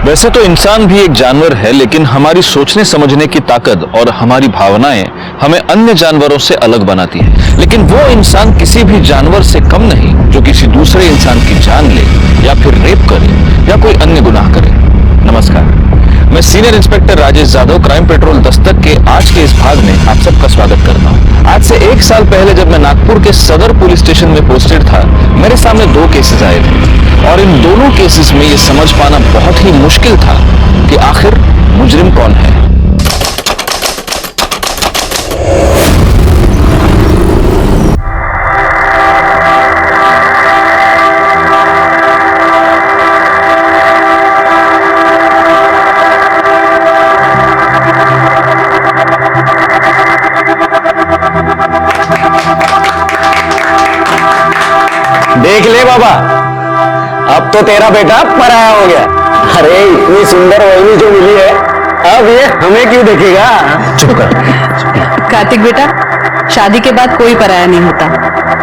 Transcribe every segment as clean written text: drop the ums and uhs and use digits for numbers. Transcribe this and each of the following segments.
वैसे तो इंसान भी एक जानवर है, लेकिन हमारी सोचने समझने की ताकत और हमारी भावनाएं हमें अन्य जानवरों से अलग बनाती है। लेकिन वो इंसान किसी भी जानवर से कम नहीं जो किसी दूसरे इंसान की जान ले या फिर रेप करे या कोई अन्य गुनाह करे। नमस्कार, मैं senior inspector Rajesh Yadav crime petrol Dastak के आज के इस भाग में आप सबका स्वागत करता हूँ। आज से 1 साल पहले जब मैं नागपुर के सदर पुलिस स्टेशन में पोस्टेड था, मेरे सामने 2 केसेस आए थे और इन दोनों केसेस में ये समझ पाना बहुत ही मुश्किल था कि आखिर मुजरिम कौन है। देख ले बाबा, अब तो तेरा बेटा पराया हो गया। अरे इतनी सुंदर वही जो मिली है, अब ये हमें क्यों देखेगा? चुप कर। कार्तिक बेटा, शादी के बाद कोई पराया नहीं होता,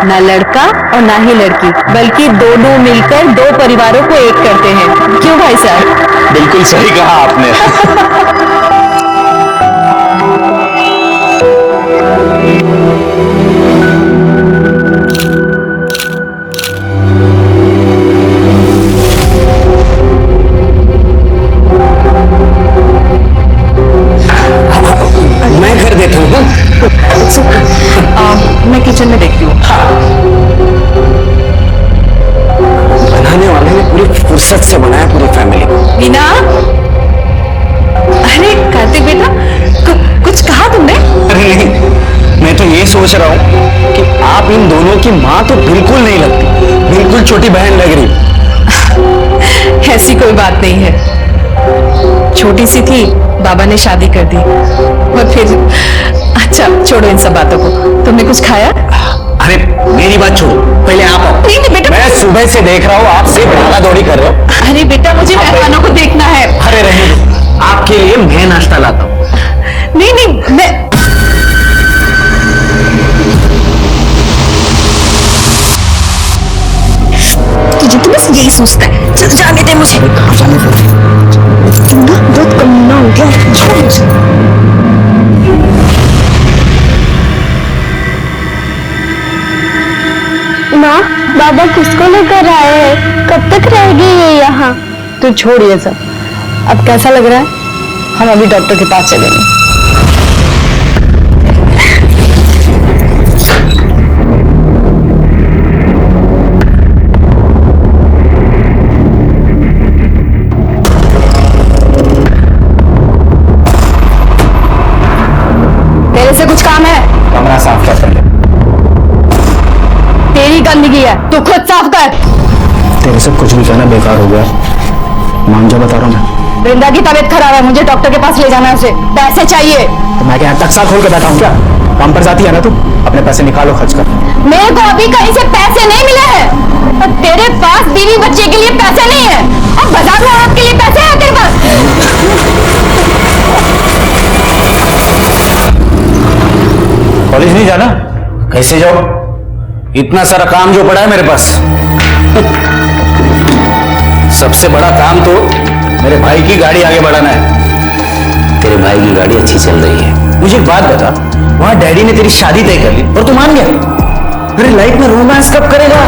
ना लड़का और ना ही लड़की, बल्कि दोनों मिलकर 2 परिवारों को एक करते हैं। क्यों भाई साहब? बिल्कुल सही कहा आपने। मैं घर देता हूँ। मैं किचन में देखती हूँ। बनाने वाले ने पूरी फुर्सत से बनाया पूरी फैमिली को। मीना, अरे कार्तिक बेटा, कुछ कहा तुमने? अरे नहीं, मैं तो ये सोच रहा हूँ कि आप इन दोनों की माँ तो बिल्कुल नहीं लगती, बिल्कुल छोटी बहन लग रही। ऐसी कोई बात नहीं है, छोटी सी थी, बाबा ने शादी कर दी और फिर। अच्छा छोड़ो इन सब बातों को, तुमने कुछ खाया? अरे मेरी बात छोड़ो, पहले आप आओ। नहीं बेटा, मैं सुबह से देख रहा हूँ आप सिर्फ भागा दौड़ी कर रहे हो। अरे बेटा, मुझे मेहमानों को देखना है। अरे रहने दो, आपके लिए मैं नाश्ता लाता हूँ। नहीं नहीं, मैं तुझे तो बस यही सोचता है। चल जाने दे मुझे। कहाँ जाने दे? तू ना बहुत कमीना हो गया। छोड़ मुझे। माँ, बाबा किसको लेकर आए हैं? कब तक रहेगी ये यहाँ? तू छोड़ ये सब। अब कैसा लग रहा है? हम अभी डॉक्टर के पास चलेंगे। तेरे से कुछ काम है? कमरा साफ कर पहले। तेरी गंदगी है, तू खुद साफ कर। तेरे से कुछ भी कहना बेकार हो गया, मान जा बता रहा हूँ मैं। वृंदा की तबीयत खराब है, मुझे डॉक्टर के पास ले जाना है उसे। पैसे चाहिए। तो मैं क्या टक्सा खोल के बैठा हूँ क्या? काम पर जाती है ना तू, अपने पैसे निकालो खर्च कर। मेरे को अभी कहीं से पैसे नहीं मिले हैं और तेरे पास बीवी बच्चे के लिए पैसे नहीं है और बाजार में औरत के लिए पैसे हैं तेरे पास। कॉलेज नहीं जाना? कैसे जाओ? इतना सारा काम जो पड़ा है मेरे पास। सबसे बड़ा काम तो मेरे भाई की गाड़ी आगे बढ़ाना है। तेरे भाई की गाड़ी अच्छी चल रही है। मुझे एक बात बता, वहां डैडी ने तेरी शादी तय कर ली और तू मान गया? अरे लाइफ में रोमांस कब करेगा?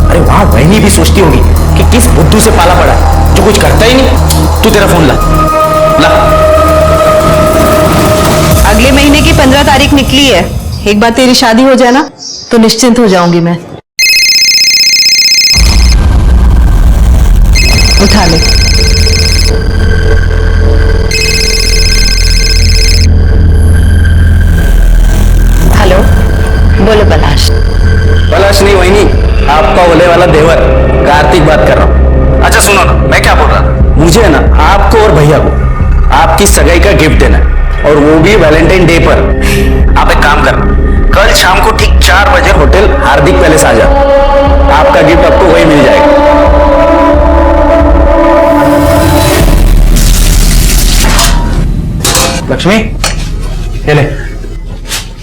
अरे वहां बहनी भी सोचती होगी कि किस बुद्धू से पाला पड़ा है जो कुछ करता ही नहीं। तू तेरा फोन ला ला। अगले महीने की 15 तारीख निकली है। एक बार तेरी शादी हो जाए ना तो निश्चिंत हो जाऊंगी मैं। उठा ले। हेलो, बोलो पलाश। पलाश नहीं वही नहीं, आपका ओले वाला देवर कार्तिक बात कर रहा हूँ। अच्छा सुनो ना, मैं क्या बोल रहा था, मुझे ना आपको और भैया को आपकी सगाई का गिफ्ट देना है और वो भी वैलेंटाइन डे पर। आप एक काम करना, कल शाम को ठीक 4 बजे होटल हार्दिक पैलेस आ जाओ। आपका गिफ्ट आपको वही मिल जाएगा। लक्ष्मी, ये ले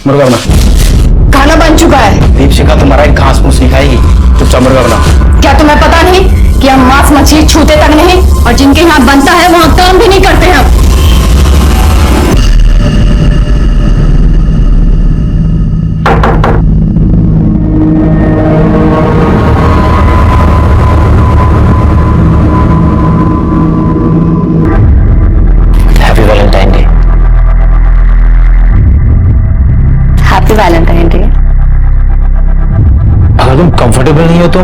मुर्गा बना। खाना बन चुका है। दीपशिका तुम्हारा एक घास फूस नहीं खाएगी, चुपचाप मुर्गा बना। क्या तुम्हें पता नहीं कि या मांस मछली छूते तक नहीं, और जिनके यहाँ बनता है वहां काम भी नहीं करते हैं। Happy Valentine day. Happy Valentine day. अगर तुम कंफर्टेबल नहीं हो तो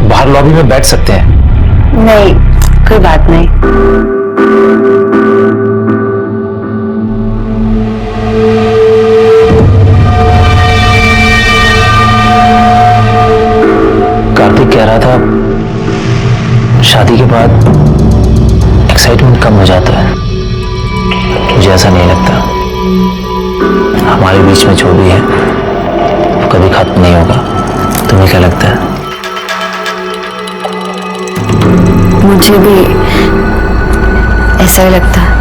बाहर लॉबी में बैठ सकते हैं। नहीं, कोई बात नहीं। कार्तिक कह रहा था शादी के बाद एक्साइटमेंट कम हो जाता है। मुझे ऐसा नहीं लगता। हमारे बीच में जो भी है वो कभी खत्म नहीं होगा। तुम्हें क्या लगता है? मुझे भी ऐसा ही लगता है।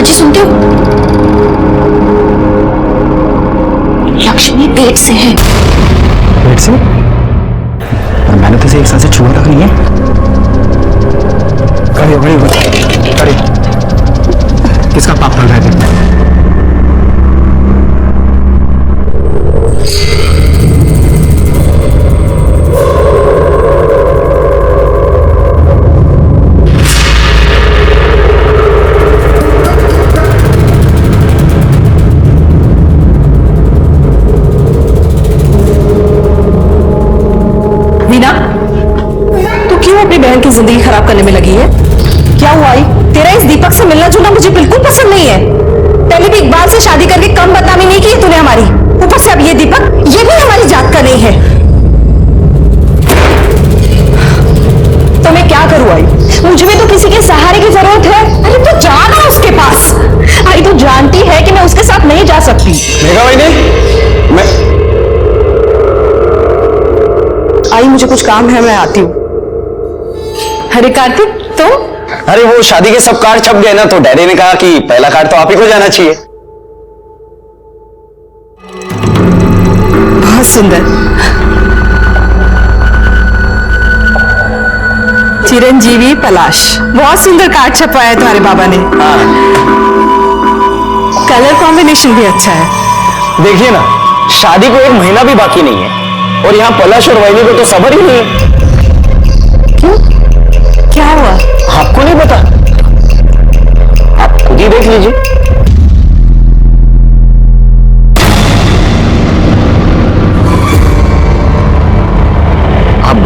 सुनते हो? लक्ष्मी पेट से है। पेट से? और मैंने तो इसे एक साल से छुआ तक नहीं है। खड़ी किसका पाप पड़ रहा है? अपनी बहन की जिंदगी खराब करने में लगी है। क्या हुआ आई? तेरा इस दीपक से मिलना जुलना मुझे बिल्कुल पसंद नहीं है। पहले भी इकबाल से शादी करके कम बदनामी नहीं की तूने हमारी, ऊपर से अब ये दीपक, ये भी हमारी जात का नहीं है। तो मैं क्या करूं आई? मुझे भी तो किसी के सहारे की जरूरत है। अरे तो जा ना उसके पास। आई तो जानती है कि मैं उसके साथ नहीं जा सकती। मेघा भाई मैं आई मुझे कुछ काम है, मैं आती हूँ। अरे कार्तिक तुम? अरे वो शादी के सब कार्ड छप गए ना, तो डैडी ने कहा कि पहला कार्ड तो आप ही को जाना चाहिए। बहुत सुंदर। चिरंजीवी पलाश, बहुत सुंदर कार्ड छपवाया है तुम्हारे बाबा ने। हाँ। कलर कॉम्बिनेशन भी अच्छा है। देखिए ना, शादी को 1 महीना भी बाकी नहीं है और यहाँ पलाश और वैली को तो सबर ही नहीं है। क्या हुआ? आपको नहीं पता? आप खुद ही देख लीजिए। अब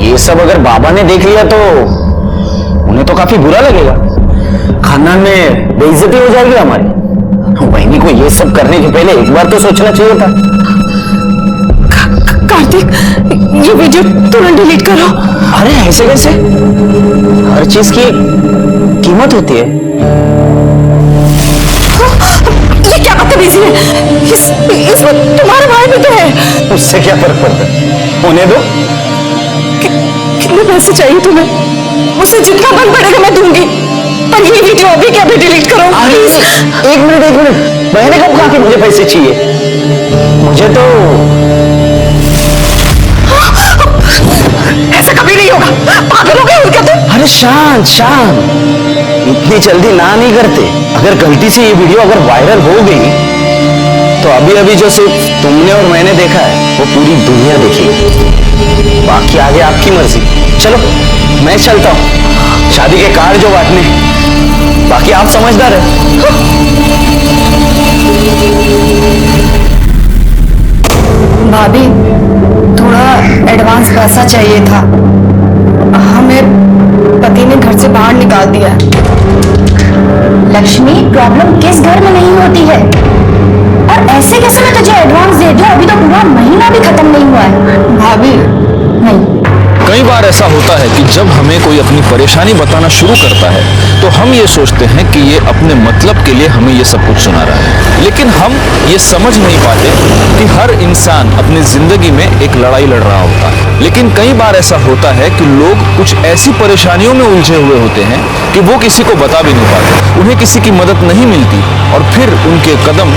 ये सब अगर बाबा ने देख लिया तो उन्हें तो काफी बुरा लगेगा। खानदान में बेइज्जती हो जाएगी हमारी। बहनी को ये सब करने के पहले एक बार तो सोचना चाहिए था। कार्तिक, ये वीडियो तुरंत डिलीट करो। अरे ऐसे कैसे? हर चीज की कीमत होती है। ये क्या बदतमीजी है? इसमें तुम्हारा भाई भी तो है। उससे क्या फर्क पड़ता है? होने दो। कितने पैसे चाहिए तुम्हें? मुझसे जितना मन पड़ेगा मैं दूंगी, पर ये वीडियो अभी क्या भी डिलीट करो प्लीज। एक मिनट। मैंने कब कहा कि मुझे पैसे चाहिए? मुझे तो ऐसा कभी नहीं होगा। पागल हो गए हो क्या तुम? अरे शांत, इतनी जल्दी ना नहीं करते। अगर गलती से ये वीडियो अगर वायरल हो गई तो अभी जो सिर्फ तुमने और मैंने देखा है वो पूरी दुनिया देखेगी। बाकी आगे आपकी मर्जी। चलो मैं चलता हूँ, शादी के कार्ड जो बांटने, बाकी आप समझदार है। भाभी, थोड़ा एडवांस पैसा चाहिए था। हमें पति ने घर से बाहर निकाल दिया। लक्ष्मी, प्रॉब्लम किस घर में नहीं होती है, और ऐसे ऐसे कैसे मैं तुझे एडवांस दे दूं? अभी तो पूरा महीना भी खत्म नहीं हुआ है। भाभी नहीं, कई बार ऐसा होता है कि जब हमें कोई अपनी परेशानी बताना शुरू करता है तो हम ये सोचते हैं कि ये अपने मतलब के लिए हमें ये सब कुछ सुना रहा है, लेकिन हम ये समझ नहीं पाते कि हर इंसान अपनी जिंदगी में एक लड़ाई लड़ रहा होता है। लेकिन कई बार ऐसा होता है कि लोग कुछ ऐसी परेशानियों में उलझे हुए होते हैं कि वो किसी को बता भी नहीं पाते, उन्हें किसी की मदद नहीं मिलती और फिर उनके कदम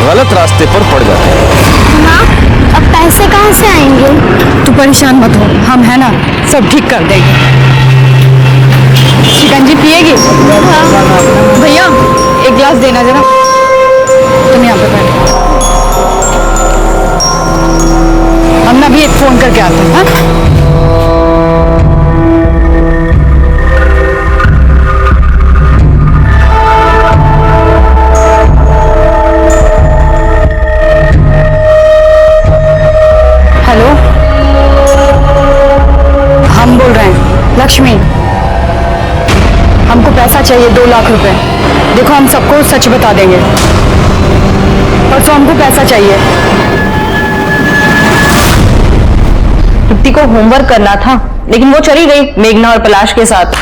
गलत रास्ते पर पड़ जाते हैं। माँ अब पैसे कहाँ से आएंगे? तू परेशान मत हो, हम है ना, सब ठीक कर देंगे। शिकंजी पिएगी? भैया एक गिलास देना जरा। तुम यहाँ पे बैठो, हम ना भी एक फोन करके आते हैं। हाँ? हेलो, हम बोल रहे हैं लक्ष्मी, हमको पैसा चाहिए 2 लाख रुपए। देखो हम सबको सच बता देंगे, परसों हमको पैसा चाहिए। तृप्ति को होमवर्क करना था लेकिन वो चली गई मेघना और पलाश के साथ।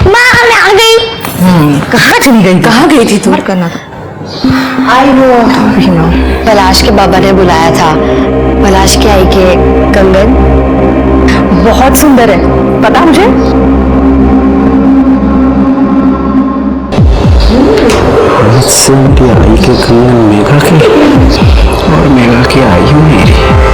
माँ मैं आ गई। कहाँ चली गई? कहाँ गई थी तू? करना था। आई वो पलाश के बाबा ने बुलाया था। पलाश के आई के कंगन बहुत सुंदर है, पता मुझे। मुझसे मेरी आई के कंगन मेघा की और मेघा की आई मेरी।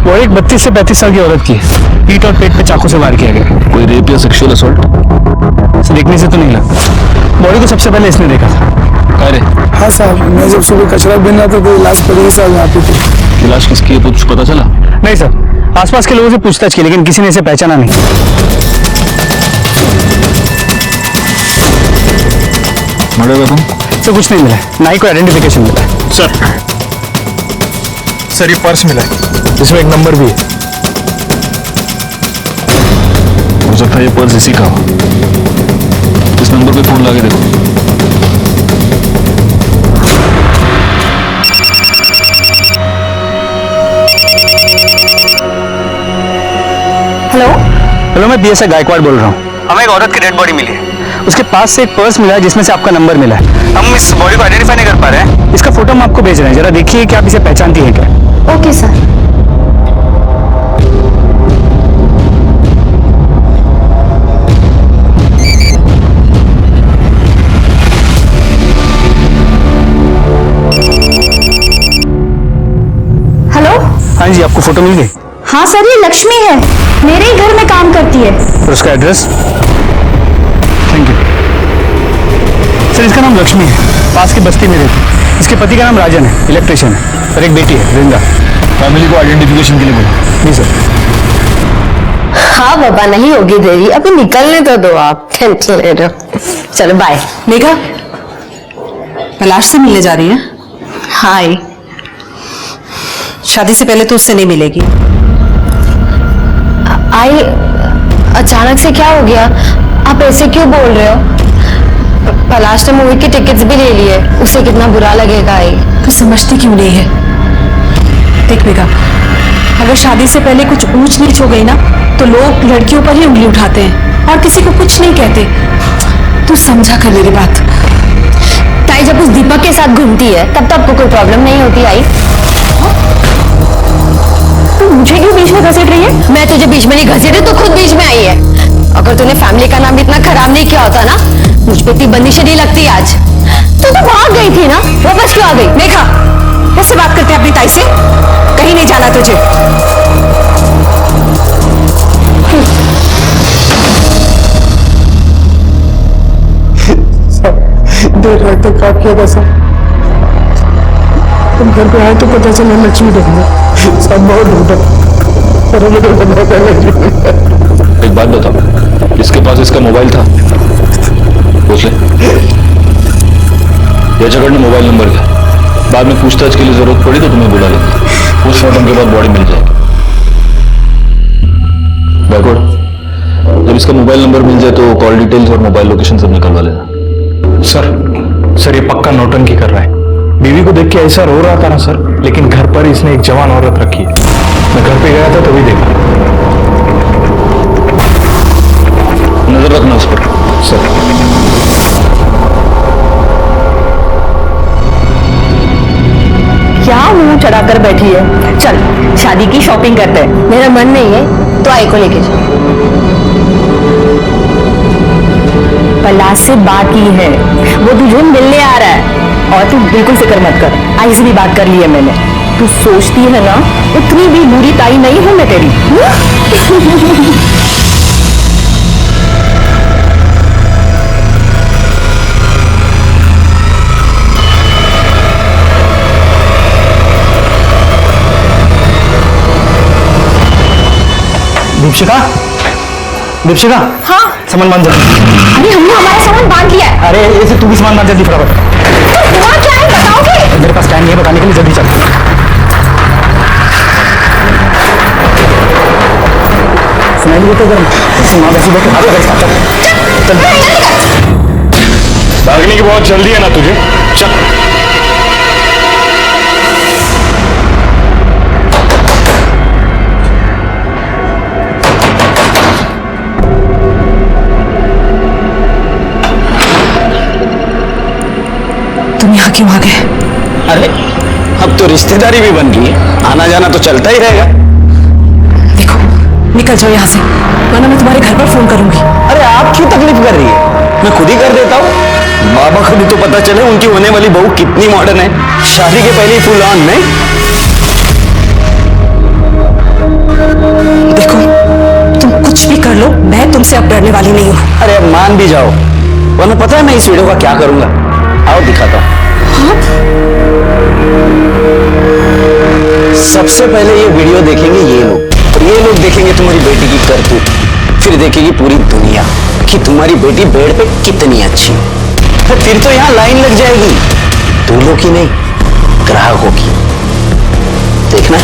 वो एक 32 से 35 साल की औरत की है। पीठ और पेट पे चाकू से वार किया गया। कोई रेप या सेक्सुअल असॉल्ट? इसे देखने से तो नहीं लगता। बॉडी को सबसे पहले इसने देखा था। अरे हाँ साहब, मैं जब सुबह कचरा बिन रहा था तो लाश पड़ी साहब यहाँ पे थी। लाश किसकी है कुछ पता चला? नहीं सर, आसपास के लोगों से पूछताछ की लेकिन किसी ने इसे पहचाना नहीं। Murder weapon? सर कुछ नहीं मिला, ना ही कोई आइडेंटिफिकेशन मिला। सर ये पर्स मिला है, इसमें एक नंबर भी है। हो सकता है ये पर्स इसी का हो। इस नंबर पे फोन लाके देखो। हेलो, मैं बीएसआई गायकवाड़ बोल रहा हूँ। हमें एक औरत की डेड बॉडी मिली है। उसके पास से एक पर्स मिला है जिसमें से आपका नंबर मिला है। हम इस बॉडी को आइडेंटिफाई नहीं कर पा रहे हैं। इसका फोटो हम आपको भेज रहे हैं, जरा देखिए कि आप इसे पहचानती हैं क्या। Okay sir. हेलो। हाँ जी, आपको फोटो मिल गई? हाँ सर, ये लक्ष्मी है, मेरे ही घर में काम करती है। और उसका एड्रेस? Thank you sir. इसका नाम लक्ष्मी है, पास की बस्ती में रहती है। इसके पति का नाम राजन है, इलेक्ट्रिशियन है, और एक बेटी है वृंदा। फैमिली को आइडेंटिफिकेशन के लिए बोला। जी सर। हाँ बाबा, नहीं होगी देरी, अभी निकलने तो दो आप, टेंशन ले रहे हो। चलो बाय। मेघा, पलाश से मिलने जा रही है? हाय। शादी से पहले तो उससे नहीं मिलेगी। आई अचानक से क्या हो गया? आप ऐसे क्यों बोल रहे हो? पलाश ने मूवी के टिकट्स भी ले लिए, उसे कितना बुरा लगेगा। आई तो समझती क्यों नहीं है? देख मेघा, अगर शादी से पहले कुछ ऊंच नीच हो गई ना तो लोग लड़कियों पर ही उंगली उठाते हैं और किसी को कुछ नहीं कहते। तू समझा कर मेरी बात। ताई जब उस दीपक के साथ घूमती है तब तो आपको कोई प्रॉब्लम नहीं होती। आई तू मुझे क्यों बीच में घसीट रही है? मैं तुझे बीच में नहीं घसीटी, तू खुद बीच में आई है। अगर तूने फैमिली का नाम इतना खराब नहीं किया होता ना, मुझ पे इतनी बंदिशें नहीं लगती आज। तू तो भाग गई थी ना, वापस क्यों आ गई? मेघा, कैसे बात करते हैं अपनी ताई से? कहीं नहीं जाना तुझे। देर रात तक काम किया था सर। तुम घर पे आए तो पता चला लक्ष्मी ढूंढा, सब बहुत ढूंढा, पर हमें तो पता पहले। एक बात बताओ, इसका मोबाइल था? पूछ ले। या झगड़ने मोबाइल नंबर क्या? बाद में पूछताछ के लिए जरूरत पड़ी तो तुम्हें बुला लेंगे। पोस्टमार्टम के बाद बॉडी मिल जाएगी। बैकवर्ड, जब इसका मोबाइल नंबर मिल जाए तो कॉल डिटेल्स और मोबाइल लोकेशन सब निकलवा लेना। सर ये पक्का नौटंकी कर रहा है। बीवी को देख के ऐसा रो रहा था ना सर, लेकिन घर पर इसने एक जवान औरत रखी है। मैं घर पे गया था तभी देखा। नजर रखना उस पर। सर क्या मुंह चढ़ाकर बैठी है? चल शादी की शॉपिंग करते हैं। मेरा मन नहीं है तो आई को लेके जाओ। पलाश से बात की है, वो तुझे मिलने आ रहा है। और तू बिल्कुल फिक्र मत कर, आई से भी बात कर ली है मैंने। तू सोचती है ना, उतनी भी बुरी ताई नहीं हूं मैं तेरी। दीपशिका, दीपशिका, हाँ सामान बांध जल्दी। अरे हमने हमारा सामान बांध लिया है। अरे ऐसे तू भी सामान बांध जल्दी फटाफट। तो हुआ क्या है बताओगे? मेरे पास टाइम नहीं है बताने के लिए, जल्दी चल। सुनाई नहीं देता जरा? माँ वैसी बैठे भागो घर चल। भागने की बहुत जल्दी है ना तुझे? चल। तुम यहाँ क्यों आ गए? अरे अब तो रिश्तेदारी भी बन गई है, आना जाना तो चलता ही रहेगा। देखो निकल जाओ यहाँ से, वरना मैं तुम्हारे घर पर फोन करूंगी। अरे आप क्यों तकलीफ कर रही है? मैं खुद ही कर देता हूँ। बाबा को भी तो पता चले उनकी होने वाली बहू कितनी मॉडर्न है। शादी के पहले ही फुल ऑन नहीं। देखो तुम कुछ भी कर लो, मैं तुमसे अब डरने वाली नहीं हूँ। अरे अब मान भी जाओ, वरना पता है मैं इस वीडियो का क्या करूंगा? आओ दिखाता हूं। सबसे पहले ये वीडियो देखेंगे ये लोग, और ये लोग देखेंगे तुम्हारी बेटी की करतूत। फिर देखेगी पूरी दुनिया कि तुम्हारी बेटी बेड पे कितनी अच्छी है। फिर तो यहाँ लाइन लग जाएगी, दूल्हों की नहीं, ग्राहकों की। देखना।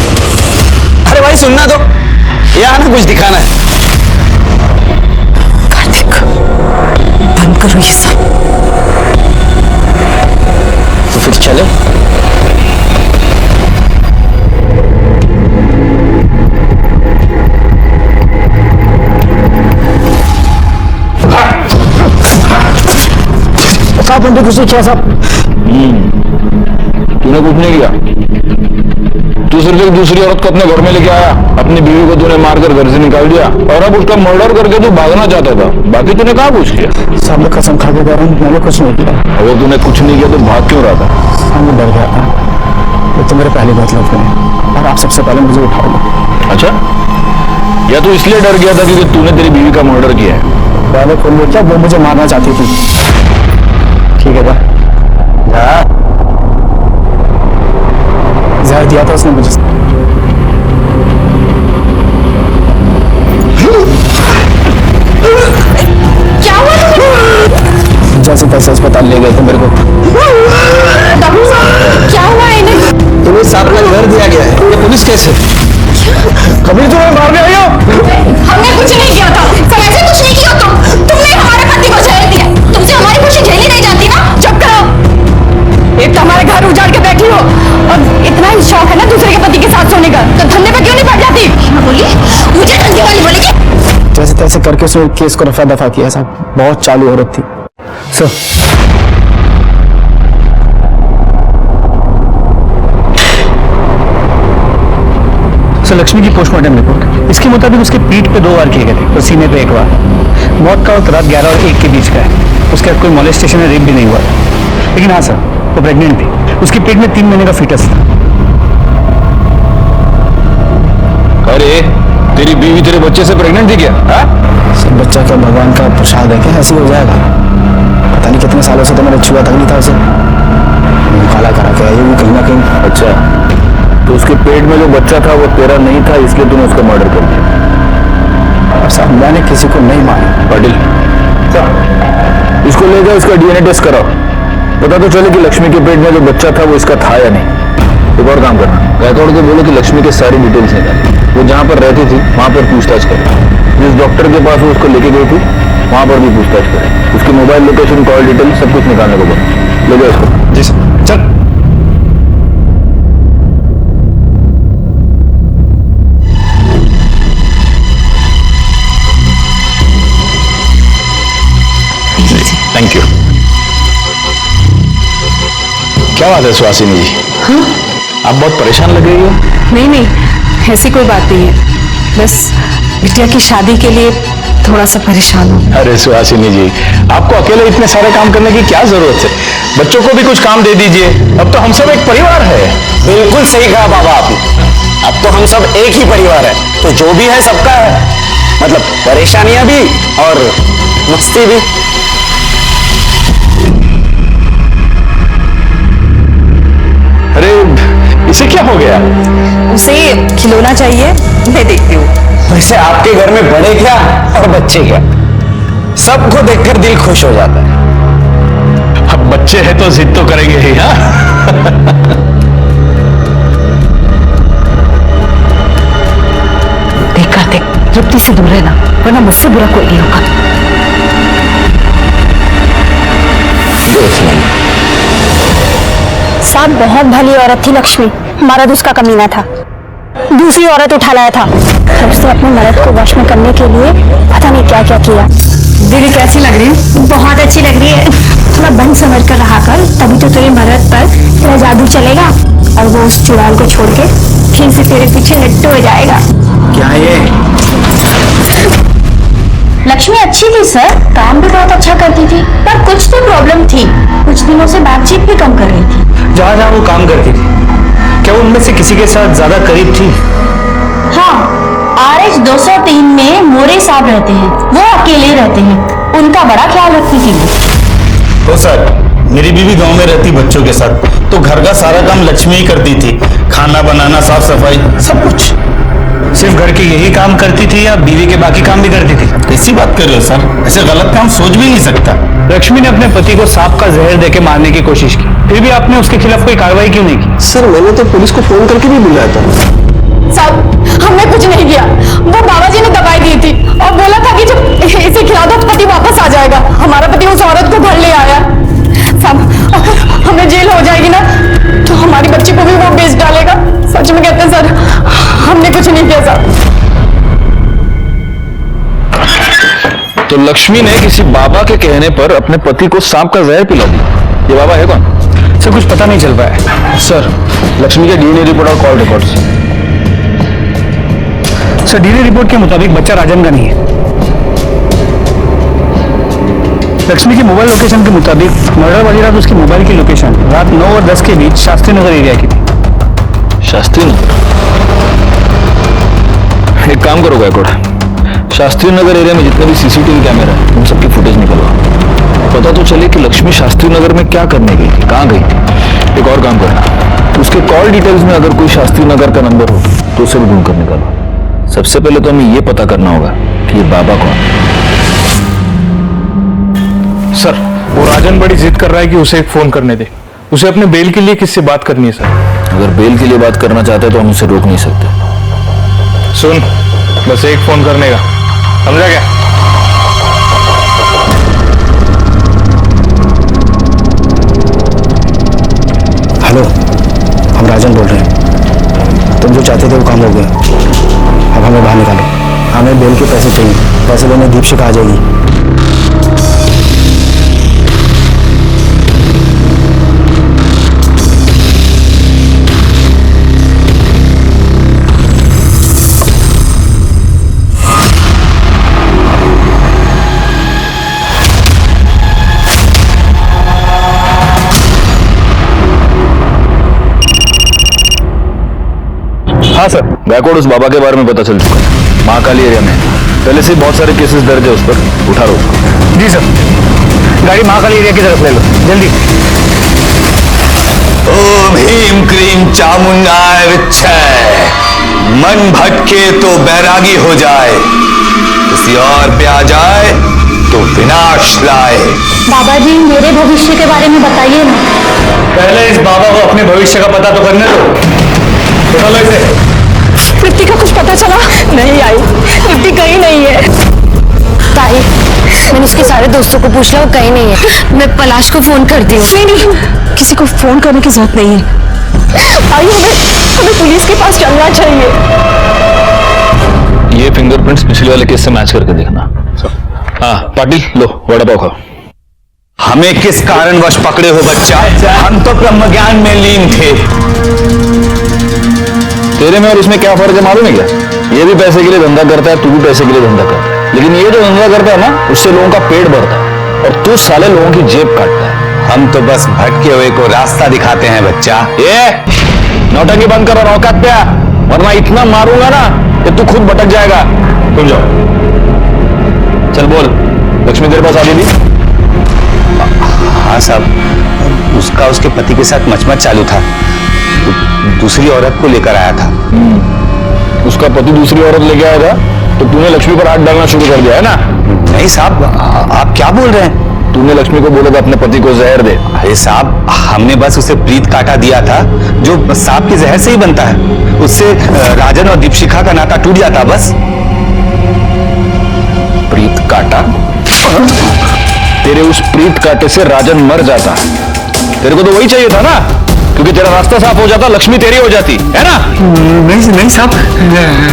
अरे भाई सुनना तो, यहाँ ना कुछ दिखाना है। कार्तिक बंद करो ये सब। तो फिर चले। साहब बंदे कुछ नहीं किया साहब। तूने कुछ नहीं किया। तू सिर्फ एक दूसरी औरत को अपने घर में लेके आया, अपनी बीवी को तूने मारकर घर से निकाल दिया, और अब उसका मर्डर करके तू भागना चाहता था। बाकी तूने कहाँ कुछ किया? साहब मैं कसम खा के कह रहा हूँ, मैंने कुछ नहीं किया। अगर तूने कुछ नहीं किया तो भाग क्यों रहा था? साहब मैं डर गया था। वो तो मेरे पहली बात लग गए और आप सबसे पहले मुझे उठाओगे। अच्छा, या तू इसलिए डर गया था क्योंकि तूने तेरी बीवी का मर्डर किया है? पहले खोल क्या, वो मुझे मारना चाहती थी। ठीक है जा। जहर दिया था उसने मुझे। क्या हुआ तुम्हें? जैसे तैसे अस्पताल ले गए थे मेरे को। डॉक्टर साहब क्या हुआ है इन्हें? तुम्हें साथ में घर दिया गया है, ये पुलिस केस है। कभी तुम्हें मारने आई हो? हमने कुछ नहीं किया था सर, ऐसे कुछ नहीं किया। तुमने हमारे पति को जहर दिया। तुमसे हमारी खुशी झेली नहीं जाती ना? चुप करो। एक तो हमारे घर उजाड़ के बैठी हो, और इतना ही शौक है ना दूसरे के पति के साथ सोने का, तो धंधे पे क्यों नहीं पड़ जाती? बोलिए मुझे धंधे वाली बोलेगी। जैसे तैसे करके उसने केस को रफा दफा किया साहब। बहुत चालू औरत थी सर। सर लक्ष्मी की पोस्टमार्टम रिपोर्ट, इसके मुताबिक उसके पीठ पे 2 बार किए गए थे और सीने पे 1 बार। मौत का वक्त रात 11 और 1 के बीच का है। उसके बाद कोई मोलेस्टेशन या रेप भी नहीं हुआ था। लेकिन हाँ सर, वो प्रेग्नेंट थी। उसके पेट में 3 महीने का फीटस था। अरे तेरी बीवी तेरे बच्चे से प्रेग्नेंट थी क्या? सर बच्चा क्या भगवान का प्रसाद है क्या? ऐसे ही हो जाएगा? पता नहीं कितने सालों से तो मैंने छुआ तक नहीं था उसे। काला करा के आई वो कहीं ना कहीं। अच्छा, तो उसके पेट में जो बच्चा था वो तेरा नहीं था, इसलिए तूने उसका मर्डर कर दिया। पर समझाने किसी को नहीं माने। पाटिल इसको ले जाओ, इसका डीएनए टेस्ट कराओ, पता तो चले कि लक्ष्मी के पेट में जो बच्चा था वो इसका था या नहीं। एक और काम करना, गायकवाड़ को बोलो कि लक्ष्मी के सारी डिटेल्स निकाले, वो जहाँ पर रहती थी वहां पर पूछताछ करें, जिस डॉक्टर के पास वो उसको लेके गई थी वहां पर भी पूछताछ करें, उसकी मोबाइल लोकेशन, कॉल डिटेल सब कुछ निकालने को बोलो। ले जाओ इसको। जी सर। चल। Thank you. क्या बात है सुहासिनी जी? हाँ? आप बहुत परेशान लग रही हो। नहीं नहीं, ऐसी कोई बात नहीं है, बस बिटिया की शादी के लिए थोड़ा सा परेशान हूँ। अरे सुहासिनी जी, आपको अकेले इतने सारे काम करने की क्या जरूरत है? बच्चों को भी कुछ काम दे दीजिए, अब तो हम सब एक परिवार है। बिल्कुल सही कहा बाबा आपने, अब तो हम सब एक ही परिवार है, तो जो भी है सबका है, मतलब परेशानियां भी और मस्ती भी। अरे इसे क्या हो गया? उसे खिलौना चाहिए, मैं देखती हूँ। वैसे आपके घर में बड़े क्या और बच्चे क्या, सबको देखकर दिल खुश हो जाता है। अब बच्चे हैं तो जिद तो करेंगे ही। हाँ देख कार्तिक, तृप्ति से दूर रहना, वरना मुझसे बुरा कोई नहीं होगा। साहब बहुत भली औरत थी लक्ष्मी, मर्द उसका कमीना था, दूसरी औरत उठा लाया था। जब से अपने मर्द को वश में करने के लिए पता नहीं क्या क्या किया। दीदी कैसी लग रही है? बहुत अच्छी लग रही है। थोड़ा बंद समझ कर रहा कर, तभी तो तेरे मर्द पर तेरा जादू चलेगा और वो उस चुड़ैल को छोड़ के फिर से तेरे पीछे लट्टू हो जाएगा। क्या ये? लक्ष्मी अच्छी थी सर, काम भी बहुत अच्छा करती थी, पर कुछ तो प्रॉब्लम थी, कुछ दिनों से बातचीत भी कम कर रही थी। जहाँ जहाँ वो काम करती थी, क्या वो उनमें से किसी के साथ ज्यादा करीब थी? हाँ, RH 203 में मोरे साहब रहते हैं, वो अकेले रहते हैं, उनका बड़ा ख्याल रखती थी। तो सर, मेरी बीवी गांव में रहती बच्चों के साथ, तो घर का सारा काम लक्ष्मी ही करती थी, खाना बनाना, साफ सफाई, सब कुछ। सिर्फ घर के यही काम करती थी या बीवी के बाकी काम भी करती थी? कैसी बात कर रहे हो सर, ऐसे गलत काम सोच भी नहीं सकता। लक्ष्मी ने अपने पति को सांप का जहर देके मारने की कोशिश की, फिर भी आपने उसके खिलाफ कोई कार्रवाई क्यों नहीं की? सर मैंने तो पुलिस को फोन करके भी बुलाया था। साहब हमने कुछ नहीं किया, वो बाबा जी ने दवाई दी थी और बोला था कि जब इसे खिला दो तो पति वापस आ जाएगा। हमारा पति उस औरत को घर ले आया। साहब अगर हमें जेल हो जाएगी ना तो हमारी बच्ची को भी वो बेच डालेगा। सच में कहते हैं सर, हमने कुछ नहीं किया साहब। तो लक्ष्मी ने किसी बाबा के कहने पर अपने पति को सांप का जहर पिला दिया। ये बाबा है कौन? सर कुछ पता नहीं चल पाया। सर लक्ष्मी के डीएनए रिपोर्ट और call records. Sir DNA report के मुताबिक बच्चा राजन का नहीं है। लक्ष्मी के मोबाइल लोकेशन के मुताबिक मर्डर वाली रात उसकी मोबाइल की लोकेशन रात 9 और 10 के बीच शास्त्री नगर एरिया की थी। शास्त्री नगर? एक काम करो गायकवाड़, शास्त्री नगर एरिया में जितने भी सीसीटीवी कैमरा है उन सबकी फुटेज निकलवाओ, पता तो चले कि लक्ष्मी शास्त्री नगर में क्या करने गई थी, कहाँ गई थी। एक और काम करना, उसके कॉल डिटेल्स में अगर कोई शास्त्री नगर का नंबर हो तो उसे भी ढूंढ कर निकालो। सबसे पहले तो हमें यह पता करना होगा कि ये बाबा कौन है। सर वो राजन बड़ी जिद कर रहा है कि उसे एक फोन करने दे, उसे अपने बेल के लिए किससे बात करनी है सर। अगर बेल के लिए बात करना चाहते हैं तो हम उसे रोक नहीं सकते। सुन, बस एक फोन करने का, समझा क्या? हेलो, हम राजन बोल रहे हैं। तुम जो चाहते थे वो काम हो गया, अब हमें बाहर निकालो। हमें बेल के पैसे चाहिए, पैसे लेने दीपशिखा आ जाएगी। हाँ सर, गायकवाड़ उस बाबा के बारे में पता चल चुका है, महाकाली एरिया में पहले से बहुत सारे केसेस दर्ज है उस पर, उठा लो उसको। जी सर, गाड़ी महाकाली एरिया की तरफ ले लो, जल्दी। ओम ह्रीम क्रीम चामुंडाय विच्छय, मन भटके तो बैरागी हो जाए, किसी और पे आ जाए तो विनाश लाए। बाबा जी मेरे भविष्य के बारे में बताइए ना। पहले इस बाबा को अपने भविष्य का पता तो करने दो। उठा लो इसे। तृप्ति का कुछ पता चला? नहीं आई, तृप्ति कहीं नहीं है। ताई, मैंने उसके सारे दोस्तों को पूछ लिया, वो कहीं नहीं है। मैं पलाश को फोन करती हूँ। नहीं, किसी को फोन करने की जरूरत नहीं है। आई, हमें पुलिस के पास चलना चाहिए। ये फिंगरप्रिंट्स पिछले वाले केस से मैच करके देखना। हाँ पाटिल, लो वड़ा पाव खाओ। हमें किस कारणवश पकड़े हो बच्चा? हम तो ब्रह्म ज्ञान में लीन थे। तेरे में और इसमें क्या फर्क है मालूम है क्या? ये भी पैसे के लिए धंधा करता है, तू भी पैसे के लिए धंधा करता है, लेकिन ये जो धंधा करता है ना, उससे लोगों का पेट भरता है और तू साले लोगों की जेब काटता है। हम तो बस भटके हुए को रास्ता दिखाते हैं बच्चा। ये नौटंकी बंद कर और औकात पे आ, वरना इतना मारूंगा ना कि तू खुद भटक जाएगा। तुम जाओ। चल बोल, लक्ष्मी तेरे पास आ गई थी? हाँ साहब, उसका उसके पति के साथ मचमच चालू था। दूसरी औरत को लेकर आया था। उसका पति दूसरी औरत लेके आया था तो तूने लक्ष्मी पर हाथ डालना शुरू कर दिया है ना? नहीं साहब, आप क्या बोल रहे हैं? तूने लक्ष्मी को बोला था अपने पति को जहर दे। अरे साहब, हमने बस उसे प्रीत काटा दिया था, जो सांप के जहर से ही बनता है। उससे राजन और दीपशिखा का नाता टूट जाता बस। प्रीत काटा? तेरे उस प्रीत काटे से राजन मर जाता। तेरे को तो वही चाहिए था ना, क्योंकि तेरा रास्ता साफ हो जाता, लक्ष्मी तेरी हो जाती है ना? नहीं साहब,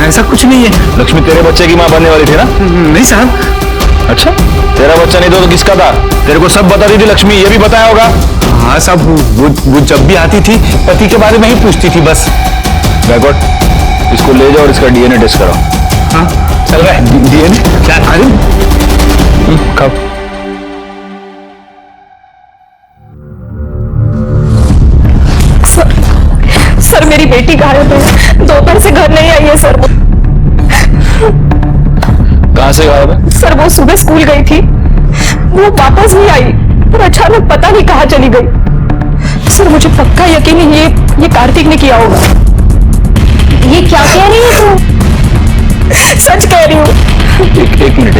ऐसा कुछ नहीं है। लक्ष्मी तेरे बच्चे की मां बनने वाली थी ना? नहीं साहब। अच्छा, तेरा बच्चा नहीं तो किसका था? तेरे को सब बताती थी लक्ष्मी, ये भी बताया होगा। हाँ साहब, वो जब भी आती थी पति के बारे में ही पूछती थी बस। बैकवर्ड, इसको ले जाओ और इसका डीएनए टेस्ट कराओ। हाँ चल रहा है। डीएनए क्या? अरे कब? सर मेरी बेटी गायब है, दोपहर से घर नहीं आई है सर। कहां से गायब है? सर वो सुबह स्कूल गई थी, वो वापस नहीं आई और अचानक पता नहीं कहां चली गई। सर मुझे पक्का यकीन है ये कार्तिक ने किया होगा। ये क्या कह रही है तू? सच कह रही हूँ। एक मिनट,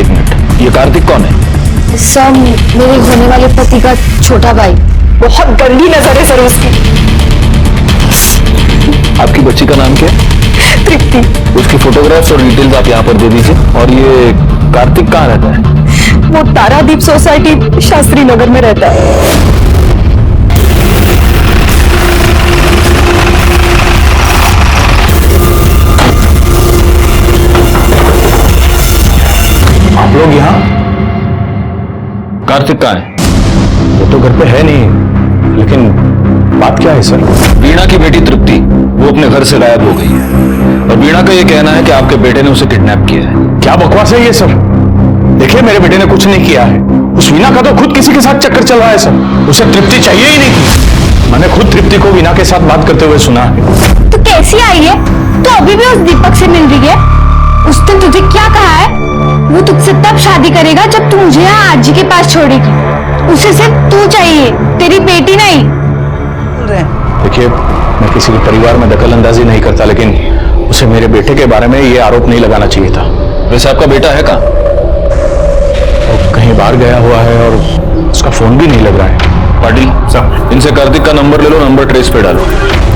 ये कार्तिक कौन है? सर मेरे होने वाले पति का छोटा भाई। बहुत गंदी नजर है सर उसकी। आपकी बच्ची का नाम क्या है? तृप्ति। उसकी फोटोग्राफ्स और डिटेल्स आप यहाँ पर दे दीजिए। और ये कार्तिक कहाँ रहता है? वो तारादीप सोसाइटी शास्त्री नगर में रहता है। आप लोग यहाँ? कार्तिक कहाँ है? वो तो घर पे है नहीं, लेकिन बात क्या है सर? वीणा की बेटी तृप्ति, वो अपने घर से गायब हो गई है और वीणा का ये कहना है कि आपके बेटे ने उसे किडनैप किया है। क्या बकवास है ये सर? देखिए, मेरे बेटे ने कुछ नहीं किया है। उस वीणा का तो खुद किसी के साथ चक्कर चल रहा है सर। उसे तृप्ति चाहिए ही नहीं थी। मैंने खुद तृप्ति को वीणा के साथ बात करते हुए सुना है। तो कैसी आई है? तो अभी भी उस दीपक से मिल रही है? उसने तुझे क्या कहा है? वो तुझसे तब शादी करेगा जब तू मुझे यहाँ आजी के पास छोड़ेगी। उसे सिर्फ तू चाहिए, तेरी बेटी नहीं। देखिए, मैं किसी के परिवार में दखल अंदाजी नहीं करता, लेकिन उसे मेरे बेटे के बारे में ये आरोप नहीं लगाना चाहिए था। वैसे आपका बेटा है कहाँ? वो कहीं बाहर गया हुआ है और उसका फोन भी नहीं लग रहा है। पाटिल साहब, इनसे कार्तिक का नंबर ले लो, नंबर ट्रेस पे डालो।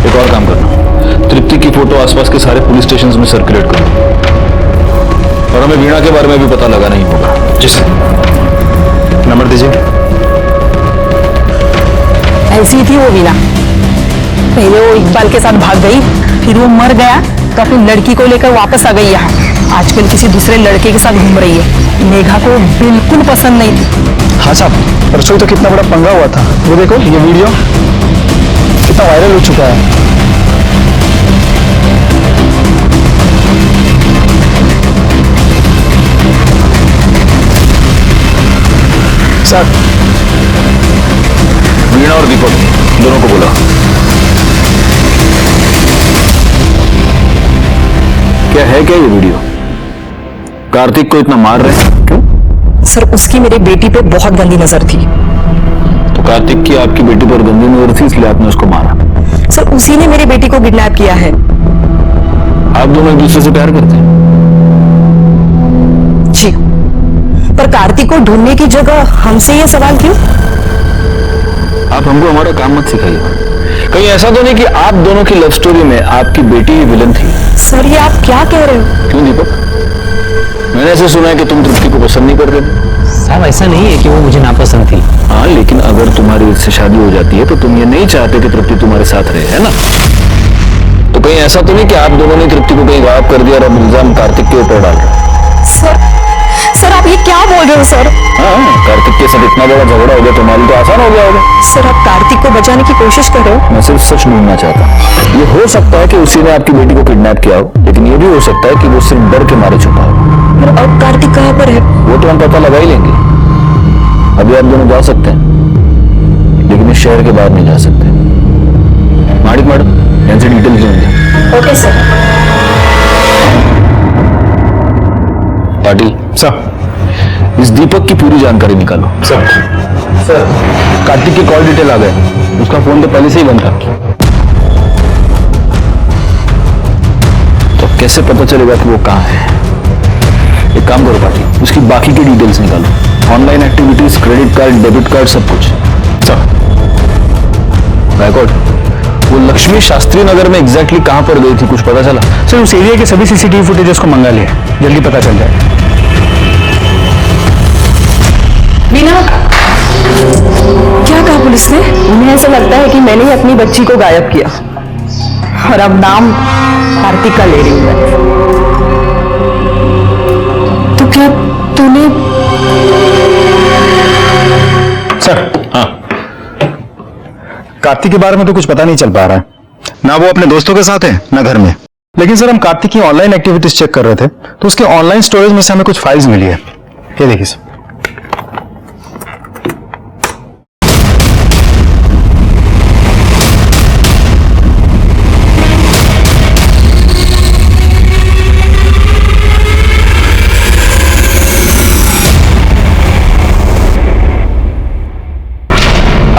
एक और काम करना, तृप्ति की फोटो आसपास के सारे पुलिस स्टेशंस में सर्कुलेट करो और हमें वीणा के बारे में भी पता लगाना ही होगा। जी सर। नंबर दीजिए। ऐसी थी वो वीणा। पहले वो इकबाल के साथ भाग गई, फिर वो मर गया तो अपनी लड़की को लेकर वापस आ गई यहाँ। आजकल किसी दूसरे लड़के के साथ घूम रही है। मेघा को बिल्कुल पसंद नहीं थी। हाँ साहब, परसों तो कितना बड़ा पंगा हुआ था। वो देखो, ये वीडियो कितना वायरल हो चुका है। सर, वीणा और दीपक दोनों को बोला। क्या है क्या ये वीडियो? कार्तिक को इतना मार रहे हैं क्यों? सर उसकी मेरी बेटी पे बहुत गंदी नजर थी। तो कार्तिक की आपकी बेटी पर गंदी नजर थी, इसलिए आपने उसको मारा? सर उसी ने मेरी बेटी को किडनैप किया है। आप दोनों एक दूसरे से प्यार करते हैं? जी। पर कार्तिक को ढूंढने की जगह हमसे ये सवाल क्यों? आप हमको हमारा काम मत सिखाइए। कहीं ऐसा तो नहीं कि आप दोनों की लव स्टोरी में आपकी बेटी ही विलन थी? सर ये आप क्या कह रहे हो? क्यों दीपक, मैंने ऐसे सुना है कि तुम तृप्ति को पसंद नहीं कर रहे थे। साहब ऐसा नहीं है कि वो मुझे नापसंद थी। हाँ, लेकिन अगर तुम्हारी इससे शादी हो जाती है तो तुम ये नहीं चाहते कि तृप्ति तुम्हारे साथ रहे, है ना? तो कहीं ऐसा तो नहीं कि आप दोनों ने तृप्ति को कहीं गायब कर दिया और अब इल्जाम कार्तिक के ऊपर डाल रहे? सर आप ये क्या बोल रहे हो सर? हाँ, कार्तिक के साथ इतना बड़ा झगड़ा हो गया तो हमारी तो आसान हो गया होगा। सर आप कार्तिक को बचाने की कोशिश कर रहे हो? मैं सिर्फ सच ढूंढना चाहता। ये हो सकता है कि उसी ने आपकी बेटी को किडनैप किया हो, लेकिन ये भी हो सकता है कि वो सिर्फ डर के मारे छुपा हो। और अब कार्तिक कहाँ पर है? वो तो हम पता लगा ही लेंगे। अभी आप दोनों जा सकते हैं, लेकिन इस शहर के बाहर नहीं जा सकते। माणिक मैडम, यहाँ से डिटेल्स देंगे। Okay sir. पाटिल सर। इस दीपक की पूरी जानकारी निकालो। सर। सर, कार्तिक की कॉल डिटेल आ गए। उसका फोन तो पहले से ही बंद था। तो कैसे पता चलेगा कि वो कहाँ है? एक काम करो पाटिल, उसकी बाकी की डिटेल्स निकालो। Online activities, credit card, debit card, सब कुछ। सर। बैकआउट, वो लक्ष्मी शास्त्री नगर में एग्जैक्टली कहां पर गई थी, कुछ पता चला? सर उस एरिया के सभी सीसीटीवी फुटेजेस को मंगा लिया, जल्दी पता चल जाए। मीना, क्या कहा पुलिस ने? उन्हें ऐसा लगता है कि मैंने ही अपनी बच्ची को गायब किया और अब नाम कार्तिक का ले रही हूँ। तो क्या तूने? सर। हाँ, कार्तिक के बारे में तो कुछ पता नहीं चल पा रहा है। ना वो अपने दोस्तों के साथ है ना घर में। लेकिन सर हम कार्तिक की ऑनलाइन एक्टिविटीज चेक कर रहे थे तो उसके ऑनलाइन स्टोरेज में से हमें कुछ फाइल्स मिली है। ये देखिए सर।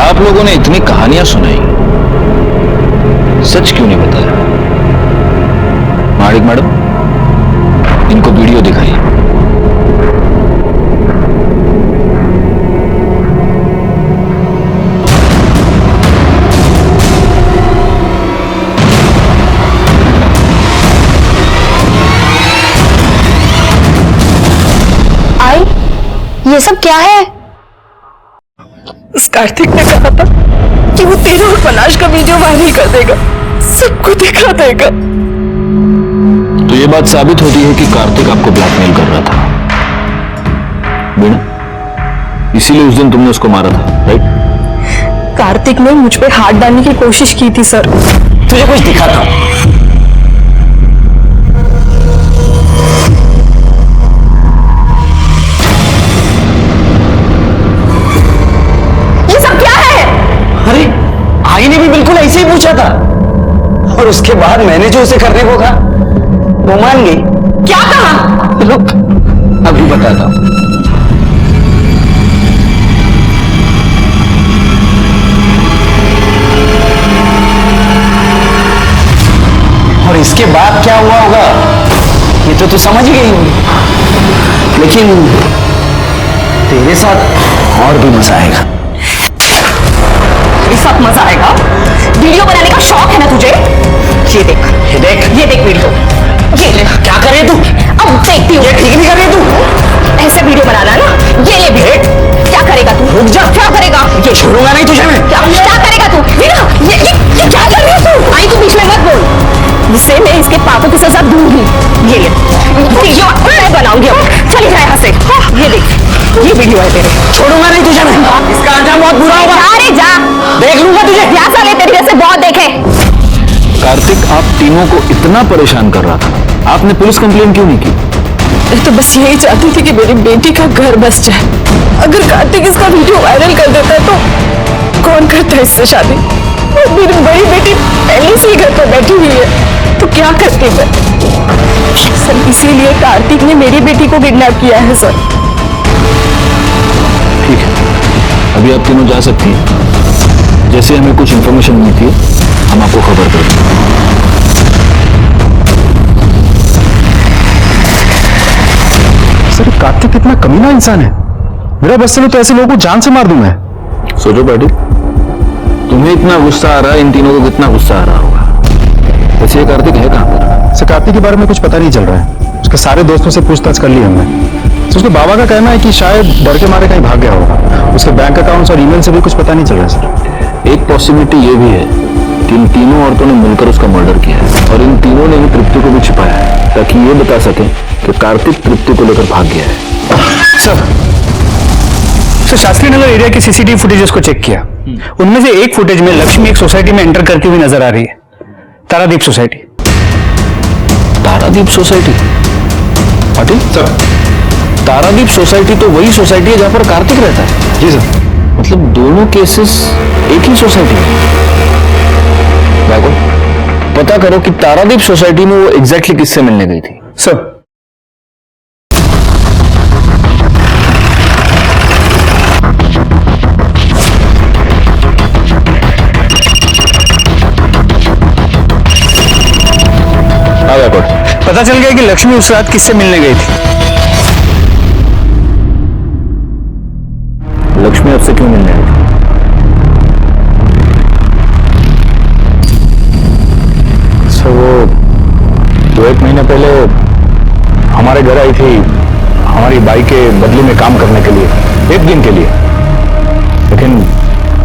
आप लोगों ने इतनी कहानियां सुनाई, सच क्यों नहीं बताया? माणिक मैडम, इनको वीडियो दिखाइए। आई, ये सब क्या है? उस कार्तिक ने कहा था कि वो तेरे और पलाश का वीडियो वायरल कर देगा, सबको दिखा देगा। तो ये बात साबित होती है कि कार्तिक आपको ब्लैकमेल कर रहा था, वीणा। इसीलिए उस दिन तुमने उसको मारा था, राइट? कार्तिक ने मुझ पे हाथ डालने की कोशिश की थी सर। तुझे कुछ दिखा था? अरे आई ने भी बिल्कुल ऐसे ही पूछा था और उसके बाद मैंने जो उसे करने को कहा वो मान गई। क्या कहा? रुक, अभी बताता हूं। और इसके बाद क्या हुआ होगा ये तो तू समझ ही गई होगी, लेकिन तेरे साथ और भी मजा आएगा। मेरे साथ मजा आएगा? वीडियो बनाने का शौक है ना तुझे? ये देख, ये देख, ये देख वीडियो। ये ले। क्या कर रही है तू? अब देखती हूँ। ये ठीक नहीं कर रही है तू? ऐसे वीडियो बनाना है ना? ये ले भेट। क्या करेगा तू? रुक जा। क्या करेगा? ये छोड़ूंगा नहीं तुझे मैं। क्या करेगा तू? ये क्या कर रही है तू? आई तू बीच में मत बोल। इसे मैं इसके पापों की सजा दूंगी। ये ले वीडियो मैं बनाऊंगी अब। चली जाए यहाँ से। ये देख, ये वीडियो है तेरे। छोड़ूंगा नहीं तुझे मैं। इसका अंजाम बहुत बुरा होगा। अरे जा, देख लूंगा तुझे। प्यासा ले, तेरे जैसे बहुत देखे। कार्तिक आप तीनों को इतना परेशान कर रहा था, आपने पुलिस कंप्लेन क्यों नहीं की? मैं तो बस यही चाहती थी कि मेरी बेटी का घर बस जाए। अगर कार्तिक इसका वीडियो वायरल कर देता तो कौन करता है इससे शादी? और मेरी बड़ी बेटी पहले से ही घर पर बैठी हुई है, तो क्या करती मैं? सर इसीलिए कार्तिक ने मेरी बेटी को किडनैप किया है सर। ठीक है, अभी आप तीनों जा सकती हैं। जैसे हमें कुछ इन्फॉर्मेशन मिली थी हम आपको खबर कर देंगे। सर कार्तिक कितना कमीना इंसान है। मेरा बस चलो तो ऐसे लोगों को जान से मार दूं मैं। सोचो पाटिल, तुम्हें इतना गुस्सा आ रहा है, इन तीनों को कितना गुस्सा आ रहा होगा। वैसे ये कार्तिक है कहां पर? सर कार्तिक के बारे में कुछ पता नहीं चल रहा है। उसके सारे दोस्तों से पूछताछ कर ली हमने। तो उसके बाबा का कहना है कि शायद डर के मारे कहीं भाग गया होगा। उसके बैंक अकाउंट्स और ईमेल से भी कुछ पता नहीं चल रहा है सर। एक पॉसिबिलिटी ये भी है कि इन तीनों औरतों ने मिलकर उसका मर्डर किया है और इन तीनों ने ही तृप्ति को भी छिपाया है ताकि ये बता सके कि कार्तिक तृप्ति को लेकर भाग गया है। सर शास्त्री नगर एरिया की सीसीटीवी फुटेजेस को चेक किया। उनमें से एक फुटेज में लक्ष्मी एक सोसाइटी में एंटर करती हुई नजर आ रही है, Taradeep society. Taradeep society? Patil sir, Taradeep society तो वही सोसाइटी है जहां पर कार्तिक रहता है। जी सर। मतलब दोनों केसेस एक ही सोसाइटी में। पता करो कि तारादीप सोसाइटी में वो एग्जैक्टली किससे मिलने गई थी। सर पता चल गया कि लक्ष्मी उस रात किससे मिलने गई थी। लक्ष्मी आपसे क्यों मिलने आई थी? सर वो 2-1 महीने पहले हमारे घर आई थी हमारी बाई के बदले में काम करने के लिए, 1 दिन के लिए। लेकिन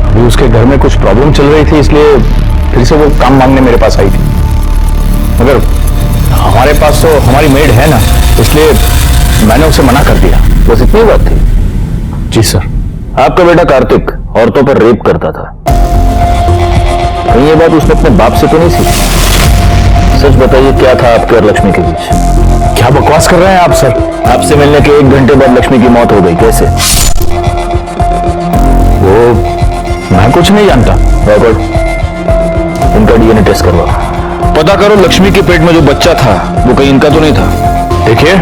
अभी उसके घर में कुछ प्रॉब्लम चल रही थी, इसलिए फिर से वो काम मांगने मेरे पास आई थी। मगर हमारे पास तो हमारी मेड है ना, इसलिए मैंने उसे मना कर दिया। बस इतनी बात थी? जी सर। आपका बेटा कार्तिक औरतों पर रेप करता था, कहीं ये बात उसने अपने बाप से तो नहीं सीखी? सच बताइए, क्या था आपके और लक्ष्मी के बीच? क्या बकवास कर रहे हैं आप सर? आपसे मिलने के 1 घंटे बाद लक्ष्मी की मौत हो गई, कैसे? वो मैं कुछ नहीं जानता। इनका डीएनए टेस्ट करवाओ। पता करो लक्ष्मी के पेट में जो बच्चा था वो कहीं इनका तो नहीं था। देखिए,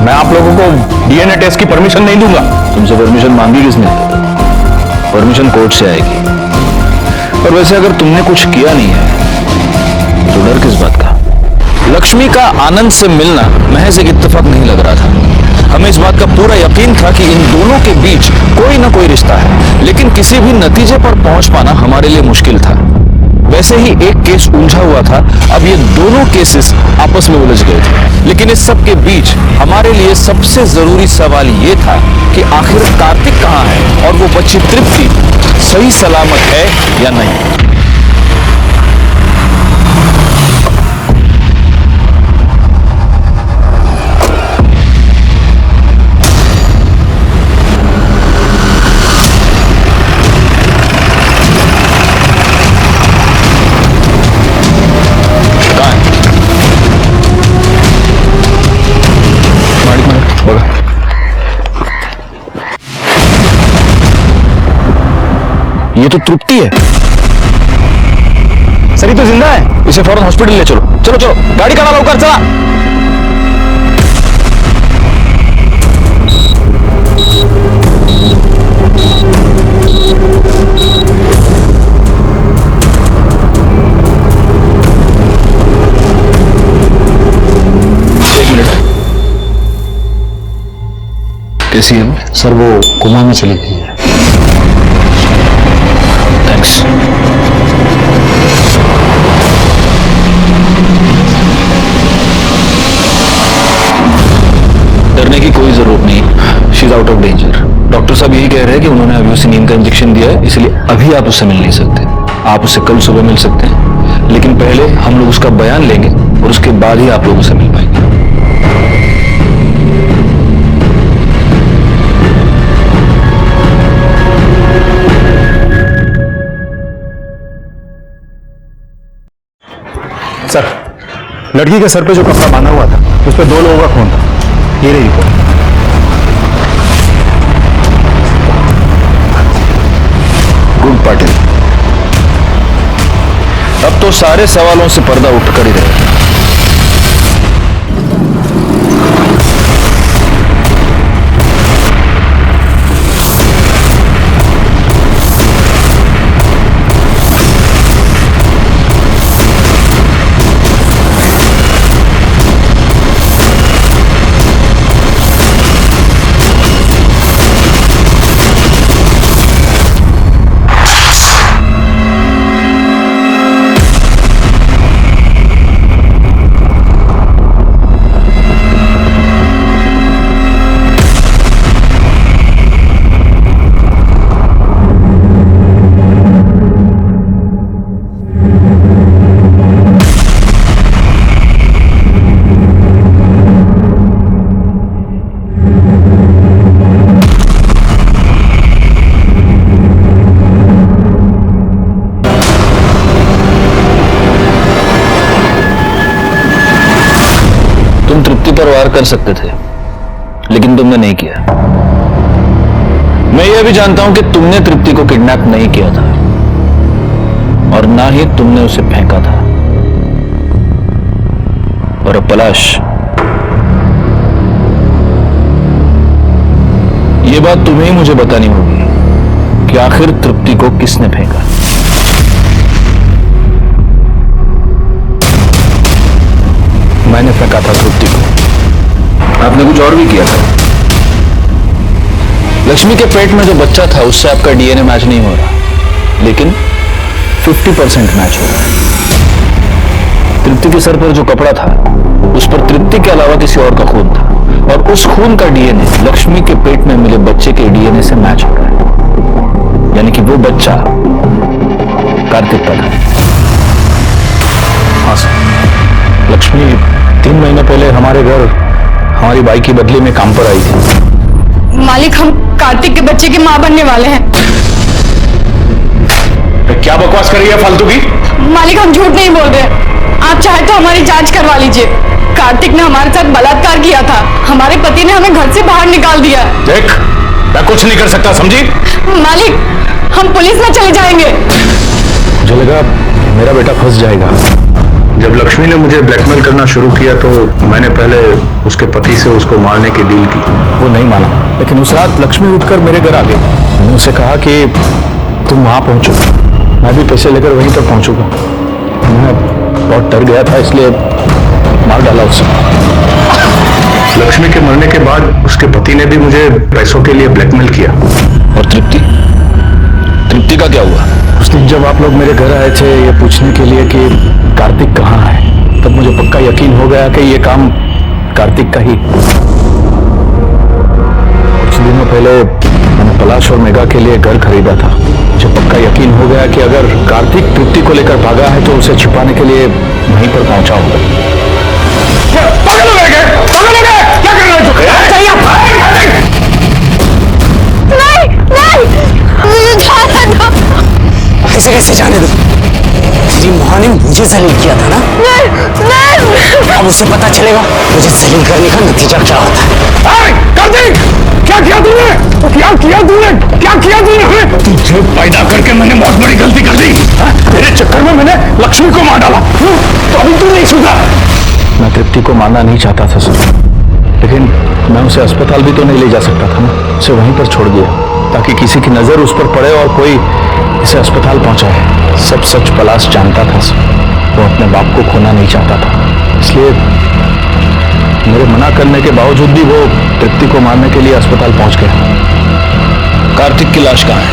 मैं आप लोगों को डीएनए टेस्ट की परमिशन नहीं दूंगा। तुमसे परमिशन मांगी किसने? परमिशन कोर्ट से आएगी। और वैसे अगर तुमने कुछ किया नहीं है तो डर किस बात का? लक्ष्मी का आनंद से मिलना महज एक इत्तेफाक नहीं लग रहा था। हमें इस बात का पूरा यकीन था कि इन दोनों के बीच कोई ना कोई रिश्ता है, लेकिन किसी भी नतीजे पर पहुंच पाना हमारे लिए मुश्किल था। वैसे ही एक केस उलझा हुआ था, अब ये दोनों केसेस आपस में उलझ गए थे। लेकिन इस सब के बीच हमारे लिए सबसे जरूरी सवाल ये था कि आखिर कार्तिक कहाँ है और वो बच्ची तृप्ति सही सलामत है या नहीं। ये तो तृप्ति है। सर ये तो जिंदा है। इसे फौरन हॉस्पिटल ले चलो। चलो चलो, गाड़ी का लवकर चला। एक मिनट, कैसी है वो? सर वो कोमा में चली गई है। थैंक्स। डरने की कोई जरूरत नहीं, she is out of danger. Doctor साहब यही कह रहे हैं कि उन्होंने अभी उसे नींद का इंजेक्शन दिया है, इसलिए अभी आप उससे मिल नहीं सकते। आप उससे कल सुबह मिल सकते हैं, लेकिन पहले हम लोग उसका बयान लेंगे और उसके बाद ही आप लोग उसे मिल पाएंगे। सर, लड़की के सर पे जो कपड़ा बांधा हुआ था उस पर 2 लोगों का खून था। ये रही रिपोर्ट। गुड पाटिल, अब तो सारे सवालों से पर्दा उठकर ही रहेगा। स्वीकार कर सकते थे, लेकिन तुमने नहीं किया। मैं यह भी जानता हूं कि तुमने तृप्ति को किडनैप नहीं किया था और ना ही तुमने उसे फेंका था। और अब पलाश, यह बात तुम्हें ही मुझे बतानी होगी कि आखिर तृप्ति को किसने फेंका। मैंने फेंका था तृप्ति को। आपने कुछ और भी किया था। लक्ष्मी के पेट में जो बच्चा था उससे आपका डीएनए मैच नहीं हो रहा, लेकिन 50% मैच हो रहा है। तृप्ति के सर पर जो कपड़ा था उस पर तृप्ति के अलावा किसी और का खून था, और उस खून का डीएनए लक्ष्मी के पेट में मिले बच्चे के डीएनए से मैच हो रहा है। यानी कि वो बच्चा कार्तिक का था। हाँ सर, लक्ष्मी 3 महीने पहले हमारे घर हमारी बाई की बदली में काम पर आई थी। मालिक, हम कार्तिक के बच्चे की माँ बनने वाले हैं। क्या बकवास कर रही है फालतू की? मालिक, हम झूठ नहीं बोल रहे। आप चाहे तो हमारी जांच करवा लीजिए। कार्तिक ने हमारे साथ बलात्कार किया था। हमारे पति ने हमें घर से बाहर निकाल दिया। देख, मैं कुछ नहीं कर सकता, समझी? मालिक, हम पुलिस में चले जाएंगे। मुझे लगा मेरा बेटा फंस जाएगा। जब लक्ष्मी ने मुझे ब्लैकमेल करना शुरू किया तो मैंने पहले उसके पति से उसको मारने की डील की। वो नहीं माना, लेकिन उस रात लक्ष्मी उठकर मेरे घर आ गई। मैंने उसे कहा कि तुम वहां पहुंचो, मैं भी पैसे लेकर वहीं तक पहुंचूंगा। मैं बहुत डर गया था, इसलिए मार डाला उसे। लक्ष्मी के मरने के बाद उसके पति ने भी मुझे पैसों के लिए ब्लैकमेल किया। और तृप्ति का क्या हुआ? उस दिन जब आप लोग मेरे घर आए थे ये पूछने के लिए कि कार्तिक कहाँ है, तब मुझे पक्का यकीन हो गया कि ये काम कार्तिक का ही। कुछ दिनों पहले मैंने पलाश और मेघा के लिए घर खरीदा था। मुझे पक्का यकीन हो गया कि अगर कार्तिक तृप्ति को लेकर भागा है तो उसे छिपाने के लिए वहीं पर पहुंचा होगा। क्या कर रहे हो? ऐसे कैसे जाने दो? तेरी माँ ने मुझे जलील किया था ना? अब उसे पता चलेगा मुझे जलील करने का नतीजा क्या होता है। कार्तिक, क्या किया तूने? क्या किया तूने? तुझे पैदा करके मैंने बहुत बड़ी गलती कर दी। तेरे चक्कर में मैंने लक्ष्मी को मार डाला, तो अभी तू नहीं सुधरा। मैं तृप्ति को मारना नहीं चाहता था सर, लेकिन मैं उसे अस्पताल भी तो नहीं ले जा सकता था ना। उसे वहीं पर छोड़ दिया ताकि किसी की नजर उस पर पड़े और कोई इसे अस्पताल पहुंचाए। सब सच पलाश जानता था सर, वो अपने बाप को खोना नहीं चाहता था, इसलिए मेरे मना करने के बावजूद भी वो तृप्ति को मारने के लिए अस्पताल पहुंच गया। कार्तिक की लाश कहाँ है?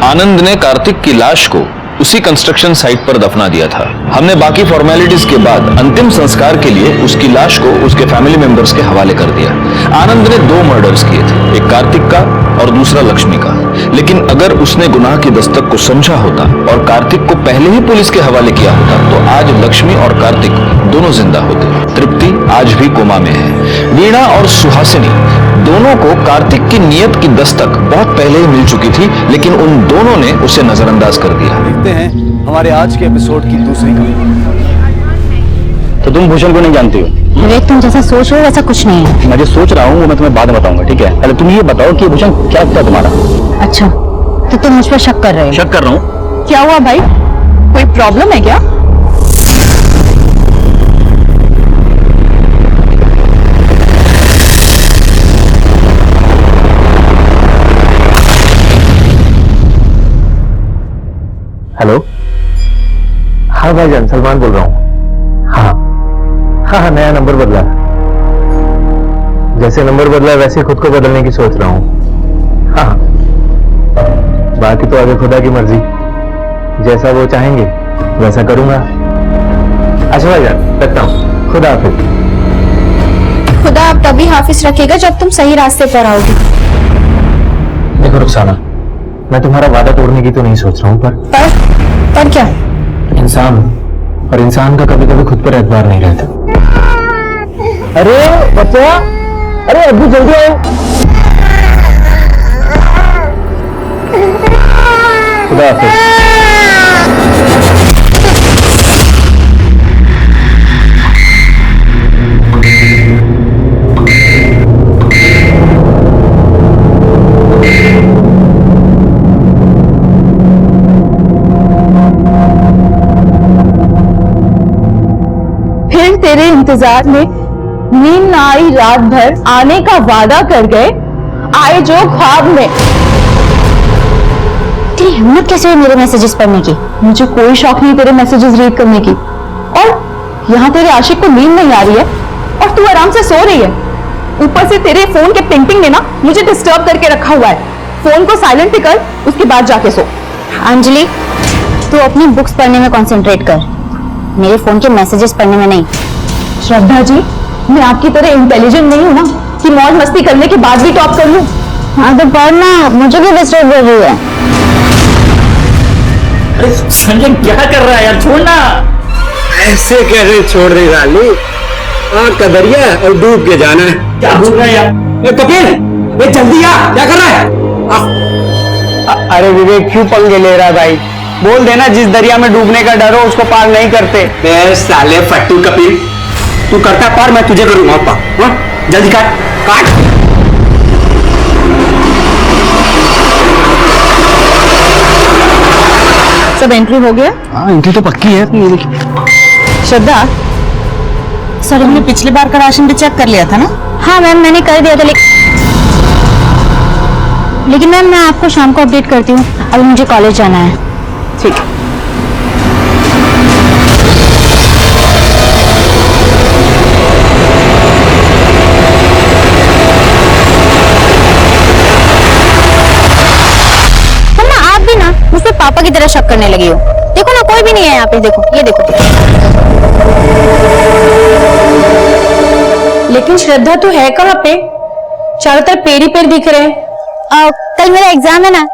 आनंद ने कार्तिक की लाश को उसी कंस्ट्रक्शन साइट पर दफना दिया था। हमने बाकी फॉर्मेलिटीज के बाद अंतिम संस्कार के लिए उसकी लाश को उसके फैमिली मेंबर्स के हवाले कर दिया। आनंद ने 2 मर्डर्स किए थे, एक कार्तिक का और दूसरा लक्ष्मी का। लेकिन अगर उसने गुनाह की दस्तक को समझा होता और कार्तिक को पहले ही पुलिस के हवाले किया होता तो आज लक्ष्मी और कार्तिक दोनों जिंदा होते। तृप्ति आज भी कोमा में है। वीणा और सुहासिनी दोनों को कार्तिक की नियत की दस्तक बहुत पहले ही मिल चुकी थी, लेकिन उन दोनों ने उसे नजरअंदाज कर दिया। देखते हैं हमारे आज के एपिसोड की दूसरी कहानी। तो तुम भूषण को नहीं जानती हो? विवेक, तुम जैसा सोच रहे हो वैसा कुछ नहीं है। मैं जो सोच रहा हूँ वो मैं तुम्हें बाद में बताऊंगा, ठीक है? पहले तुम ये बताओ कि भूषण क्या था तुम्हारा? अच्छा, तो तुम मुझ पर शक कर रहे हो? शक कर रहा हूँ। क्या हुआ भाई, कोई प्रॉब्लम है क्या? हेलो, हाँ भाईजान, सलमान बोल रहा हूँ। हाँ, नया नंबर बदला। जैसे नंबर बदला वैसे खुद को बदलने की सोच रहा हूँ। हाँ, बाकी तो आगे खुदा की मर्जी, जैसा वो चाहेंगे वैसा करूंगा। अच्छा भाईजान, रखता हूँ, खुदा हाफिज। खुदा आप तभी हाफिज रखेगा जब तुम सही रास्ते पर आओगे। देखो रुखसाना, मैं तुम्हारा वादा तोड़ने की तो नहीं सोच रहा हूँ, पर क्या? इंसान का कभी कभी खुद पर एतबार नहीं रहता। अरे बच्चा, अरे अभी जल्दी आओ। खुदा हाफिज। तेरे इंतजार में नींद ना आई रात भर, आने का वादा कर गए, आए जो ख्वाब में। तेरी हिम्मत कैसे हुई मेरे मैसेजेस पढ़ने की? मुझे कोई शौक नहीं तेरे मैसेजेस रीड करने की, और यहाँ तेरे आशिक को नींद नहीं आ रही है और तू आराम से सो रही है। ऊपर से तेरे फोन के पिंपिंग ने ना मुझे डिस्टर्ब करके रखा हुआ है। फोन को साइलेंट पे कर, उसके बाद जाके सो। अंजलि, तू अपनी बुक्स पढ़ने में कंसंट्रेट कर, मेरे फोन के मैसेजेस पढ़ने में नहीं। श्रद्धा जी, मैं आपकी तरह इंटेलिजेंट नहीं हूँ ना कि मौज मस्ती करने के बाद भी टॉप कर लूं। हाँ तो पढ़ना, मुझे क्यों डिस्टर्ब कर रही है? अरे संजय क्या कर रहा है यार, छोड़ना। ऐसे कैसे छोड़ रही रानी? आग का दरिया और डूब के जाना है। क्या बोल रहा है यार? कपिल, ये जल्दी आ, क्या कर रहा है? अरे विवेक क्यों पंगे ले रहा है भाई? बोल देना जिस दरिया में डूबने का डर हो उसको पार नहीं करते। बे साले फट्टू कपिल, तू करता पार, मैं तुझे करूंगा पार। हाँ? जल्दी काट काट। सब एंट्री हो गया? हाँ एंट्री तो पक्की है। ये देखिए श्रद्धा, सर हमने पिछली बार का राशन भी चेक कर लिया था ना? हाँ मैम, मैंने कर दिया था, लेकिन मैम मैं आपको शाम को अपडेट करती हूँ, अभी मुझे कॉलेज जाना है। ठीक है। आप भी ना मुझ पे पापा की तरह शक करने लगी हो। देखो ना, कोई भी नहीं है यहाँ पे, देखो, ये देखो। लेकिन श्रद्धा तो है कहाँ पे? चारों तरफ पेड़ ही पेड़ दिख रहे हैं। कल मेरा एग्जाम है ना,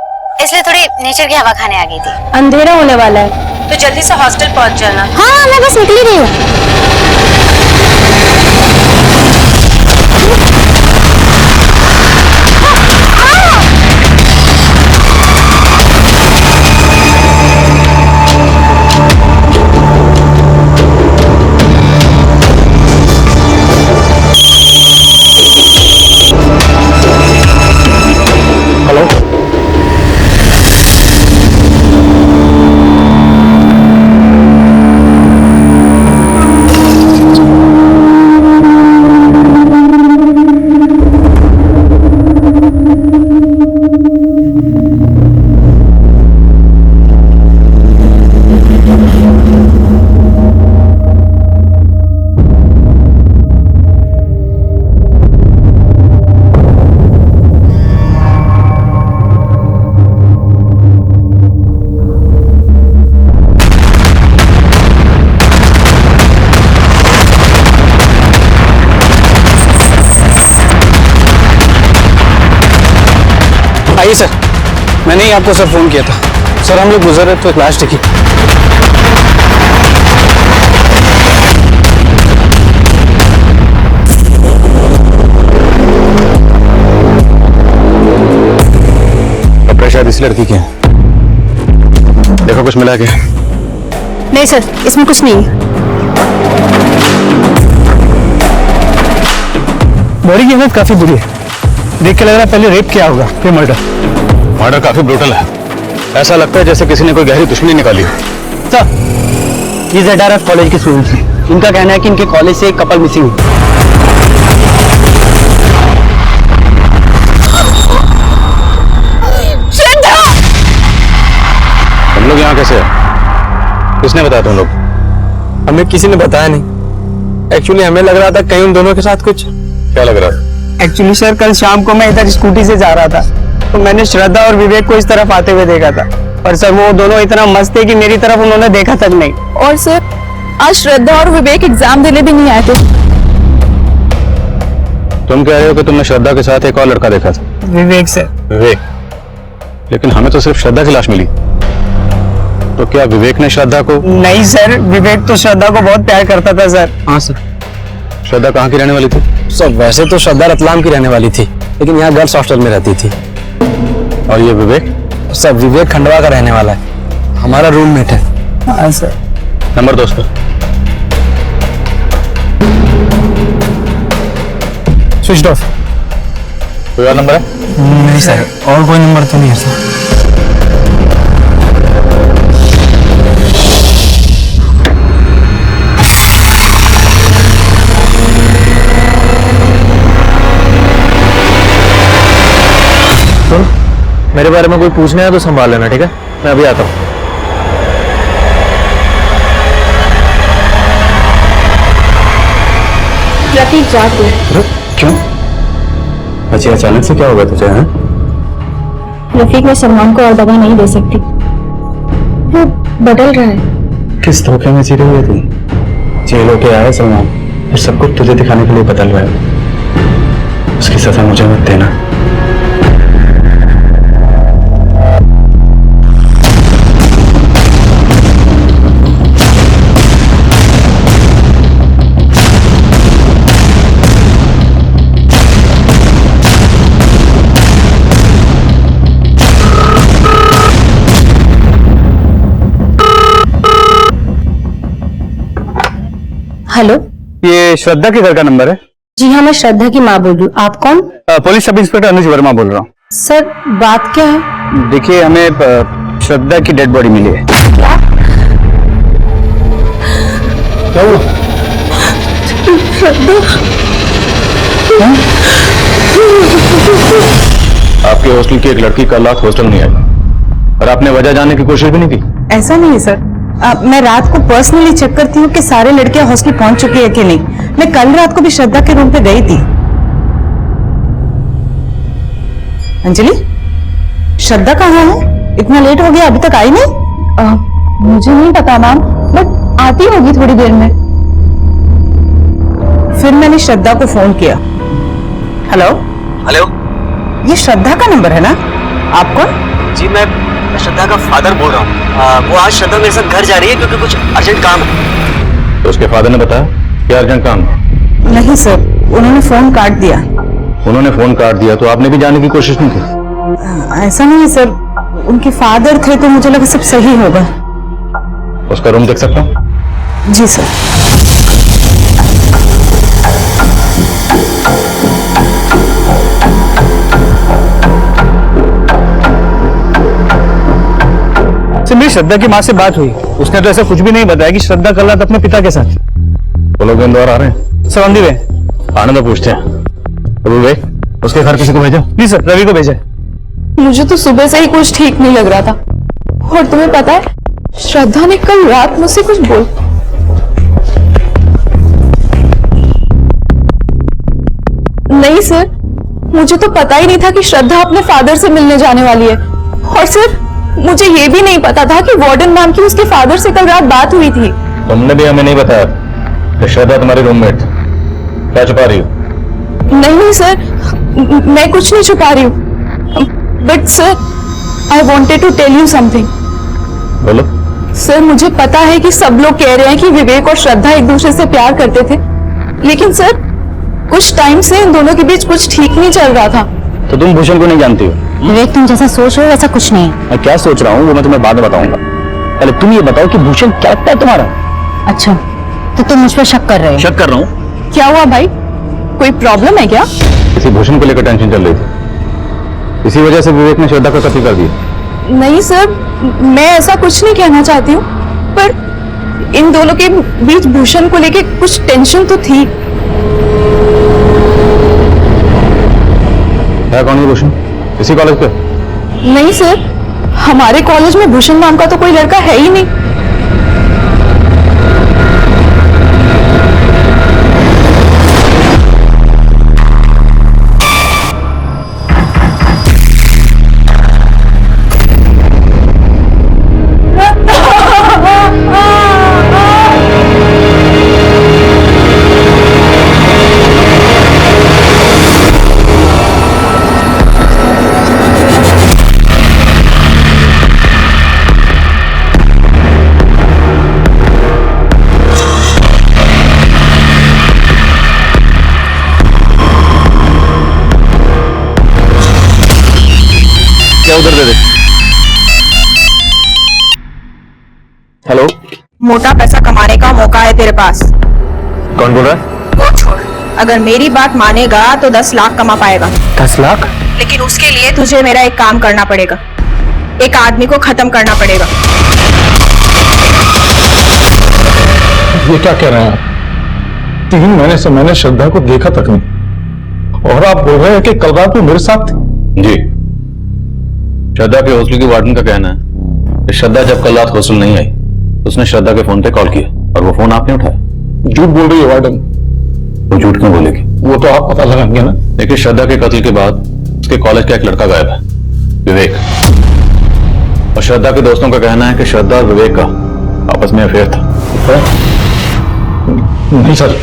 इसलिए थोड़ी नेचर की हवा खाने आ गई थी। अंधेरा होने वाला है, तो जल्दी से हॉस्टल पहुंच जाना। हाँ मैं बस निकली रही हूँ। आइए सर, मैंने ही आपको सर फोन किया था। सर हम लोग गुजर रहे तो एक लाश दिखी। कपड़े शायद इस लड़की के हैं। देखो कुछ मिला क्या? नहीं सर, इसमें कुछ नहीं है। बॉडी की हालत काफी बुरी है, देख के लग रहा है पहले रेप किया होगा फिर मर्डर। मर्डर काफी ब्रूटल है, ऐसा लगता है जैसे किसी ने कोई गहरी दुश्मनी निकाली हो। सर ये ZRF कॉलेज के स्टूडेंट्स हैं, इनका कहना है कि इनके कॉलेज से एक कपल मिसिंग है। तुम लोग यहाँ कैसे है? किसने बताया तुम लोग? हमें किसी ने बताया नहीं। एक्चुअली हमें लग रहा था कहीं उन दोनों के साथ कुछ। क्या लग रहा है? एक्चुअली सर कल शाम को मैं इधर स्कूटी से जा रहा था तो मैंने श्रद्धा और विवेक को इस तरफ आते हुए देखा था, पर सर वो दोनों इतना मस्त थे कि मेरी तरफ उन्होंने देखा तक नहीं। और सर आज श्रद्धा और विवेक एग्जाम देने भी नहीं आए थे। तुम कह रहे हो कि तुमने श्रद्धा के साथ एक और लड़का देखा था? विवेक सर। विवेक? लेकिन हमें तो सिर्फ श्रद्धा की लाश मिली, तो क्या विवेक ने श्रद्धा को? नहीं सर, विवेक तो श्रद्धा को बहुत प्यार करता था सर। हाँ सर। श्रद्धा कहाँ की रहने वाली थी? सर वैसे तो श्रद्धा रतलाम की रहने वाली थी, लेकिन यहाँ गर्ल्स हॉस्टल में रहती थी। और ये विवेक? सर विवेक खंडवा का रहने वाला है, हमारा रूममेट है। हाँ सर। नंबर दो उसका। Switch off. कोई और नंबर है? नहीं सर, और कोई नंबर तो नहीं है सर। मेरे बारे में कोई पूछना है तो संभाल लेना, ठीक है? मैं अभी आता हूँ। रफीक जा तू। क्यों? अच्छी अचानक से क्या हो गया तुझे? हैं? रफीक, मैं सलमान को और दवा नहीं दे सकती, वो बदल रहा है। किस धोखे में जी रही है तू? जेल होके आया सलमान, फिर सब कुछ तुझे दिखाने के लिए बदल रहा है। उसकी सजा मुझे मत देना। हेलो, ये श्रद्धा के घर का नंबर है? जी हाँ, मैं श्रद्धा की माँ बोल रही हूँ। आप कौन? पुलिस सब इंस्पेक्टर अनुज वर्मा बोल रहा हूँ। सर, बात क्या है? देखिए, हमें श्रद्धा की डेड बॉडी मिली है। क्या हुआ? आपके हॉस्टल की एक लड़की कल रात हॉस्टल नहीं आई और आपने वजह जानने की कोशिश भी नहीं की? ऐसा नहीं है सर, मैं रात को पर्सनली चेक करती हूँ कि सारे लड़कियां हॉस्टल पहुंच चुकी है कि नहीं। मैं कल रात को भी श्रद्धा के रूम पे गई थी। अंजलि, श्रद्धा कहाँ है? इतना लेट हो गया, अभी तक आई नहीं? मुझे नहीं पता मैम, बट आती होगी थोड़ी देर में। फिर मैंने श्रद्धा को फोन किया। हेलो हेलो, ये श्रद्धा का नंबर है ना? आप कौन? जी मैं श्रद्धा का फादर बोल रहा हूँ। वो आज श्रद्धा मेरे साथ घर जा रही है क्योंकि कुछ अर्जेंट काम है। तो उसके फादर ने बताया क्या अर्जेंट काम है? नहीं सर, उन्होंने फोन काट दिया। उन्होंने फोन काट दिया तो आपने भी जाने की कोशिश नहीं की? ऐसा नहीं है सर, उनके फादर थे तो मुझे लगा सब सही होगा। उसका रूम देख सकता हूँ? जी सर। मेरी श्रद्धा की माँ से बात हुई, उसने तो ऐसा कुछ भी नहीं बताया कि श्रद्धा कल रात अपने पिता के साथ। वो लोग इंदौर आ रहे हैं? Sir, on the way. आने तो पूछते हैं। अभी वे उसके घर किसी को भेजा? नहीं सर, रवि को भेजा। मुझे तो सुबह से ही कुछ ठीक नहीं लग रहा था। और तुम्हें पता है, श्रद्धा ने कल रात मुझसे कुछ बोल। नहीं सर, मुझे तो पता ही नहीं था कि श्रद्धा अपने फादर से मिलने जाने वाली है। और सर, मुझे ये भी नहीं पता था कि वार्डन मैम की उसके फादर से कल रात बात हुई थी। तुमने भी हमें नहीं बताया कि श्रद्धा तुम्हारी रूममेट? क्या छुपा रही हो? नहीं सर, मैं कुछ नहीं छुपा रही हूँ। But sir, I wanted to tell you something. बोलो। सर, मुझे पता है कि सब लोग कह रहे हैं कि विवेक और श्रद्धा एक दूसरे से प्यार करते थे, लेकिन सर कुछ टाइम से इन दोनों के बीच कुछ ठीक नहीं चल रहा था। तो तुम भूषण को नहीं जानती हो? विवेक, तुम जैसा सोच रहे हो वैसा कुछ नहीं है। मैं क्या सोच रहा हूँ वो मैं तुम्हें बाद में बताऊंगा। पहले तुम ये बताओ कि भूषण क्या लगता है तुम्हारा? अच्छा, तो तुम मुझ पर शक कर रहे हो? शक कर रहा हूँ। क्या हुआ भाई, कोई प्रॉब्लम है क्या? किसी भूषण को लेकर टेंशन चल रही थी, इसी वजह से विवेक ने श्रद्धा का कत्ल कर दिया। नहीं सर, मैं ऐसा कुछ नहीं कहना चाहती हूँ, पर इन दोनों के बीच भूषण को लेके कुछ टेंशन तो थी। है कौन है भूषण? इसी कॉलेज पे? नहीं सर, हमारे कॉलेज में भूषण नाम का तो कोई लड़का है ही नहीं। उधर दे दे। हेलो, मोटा पैसा कमाने का मौका है तेरे पास। कौन बोल रहा है? वो छोड़, अगर मेरी बात मानेगा तो 10 लाख कमा पाएगा। 10 लाख? लेकिन उसके लिए तुझे मेरा एक काम करना पड़ेगा, एक आदमी को खत्म करना पड़ेगा। ये क्या कह रहे हैं आप? 3 महीने से मैंने श्रद्धा को देखा तक नहीं, और आप बोल रहे हैं कि कल रात वो मेरे साथ थी? जी, श्रद्धा के हॉस्टल की वार्डन का कहना है कि श्रद्धा जब कल रात हॉस्टल नहीं आई तो उसने श्रद्धा के फोन पे कॉल किया और वो फोन आपने उठाया। झूठ बोल रही है वार्डन। वो झूठ क्यों बोलेगी? वो तो आप पता लगाएंगे ना। देखिए, श्रद्धा के कत्ल के बाद उसके कॉलेज का एक लड़का गायब है, विवेक। और श्रद्धा के दोस्तों का कहना है कि श्रद्धा और विवेक का आपस में अफेयर था। नहीं सर,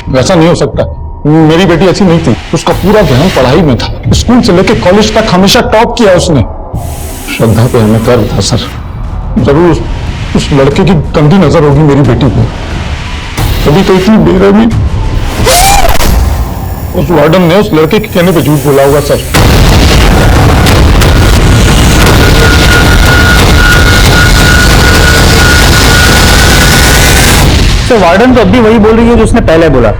वैसा नहीं हो सकता। मेरी बेटी ऐसी नहीं थी। उसका पूरा ध्यान पढ़ाई में था। स्कूल से लेकर कॉलेज तक हमेशा टॉप किया उसने। श्रद्धा पे हमें गर्व था सर। जरूर उस लड़के की गंदी नजर होगी मेरी बेटी पे, तभी तो इतनी बेरहमी। उस वार्डन ने उस लड़के के कहने पे झूठ बोला होगा सर। तो वार्डन तो अब भी वही बोल रही है जो उसने पहले बोला।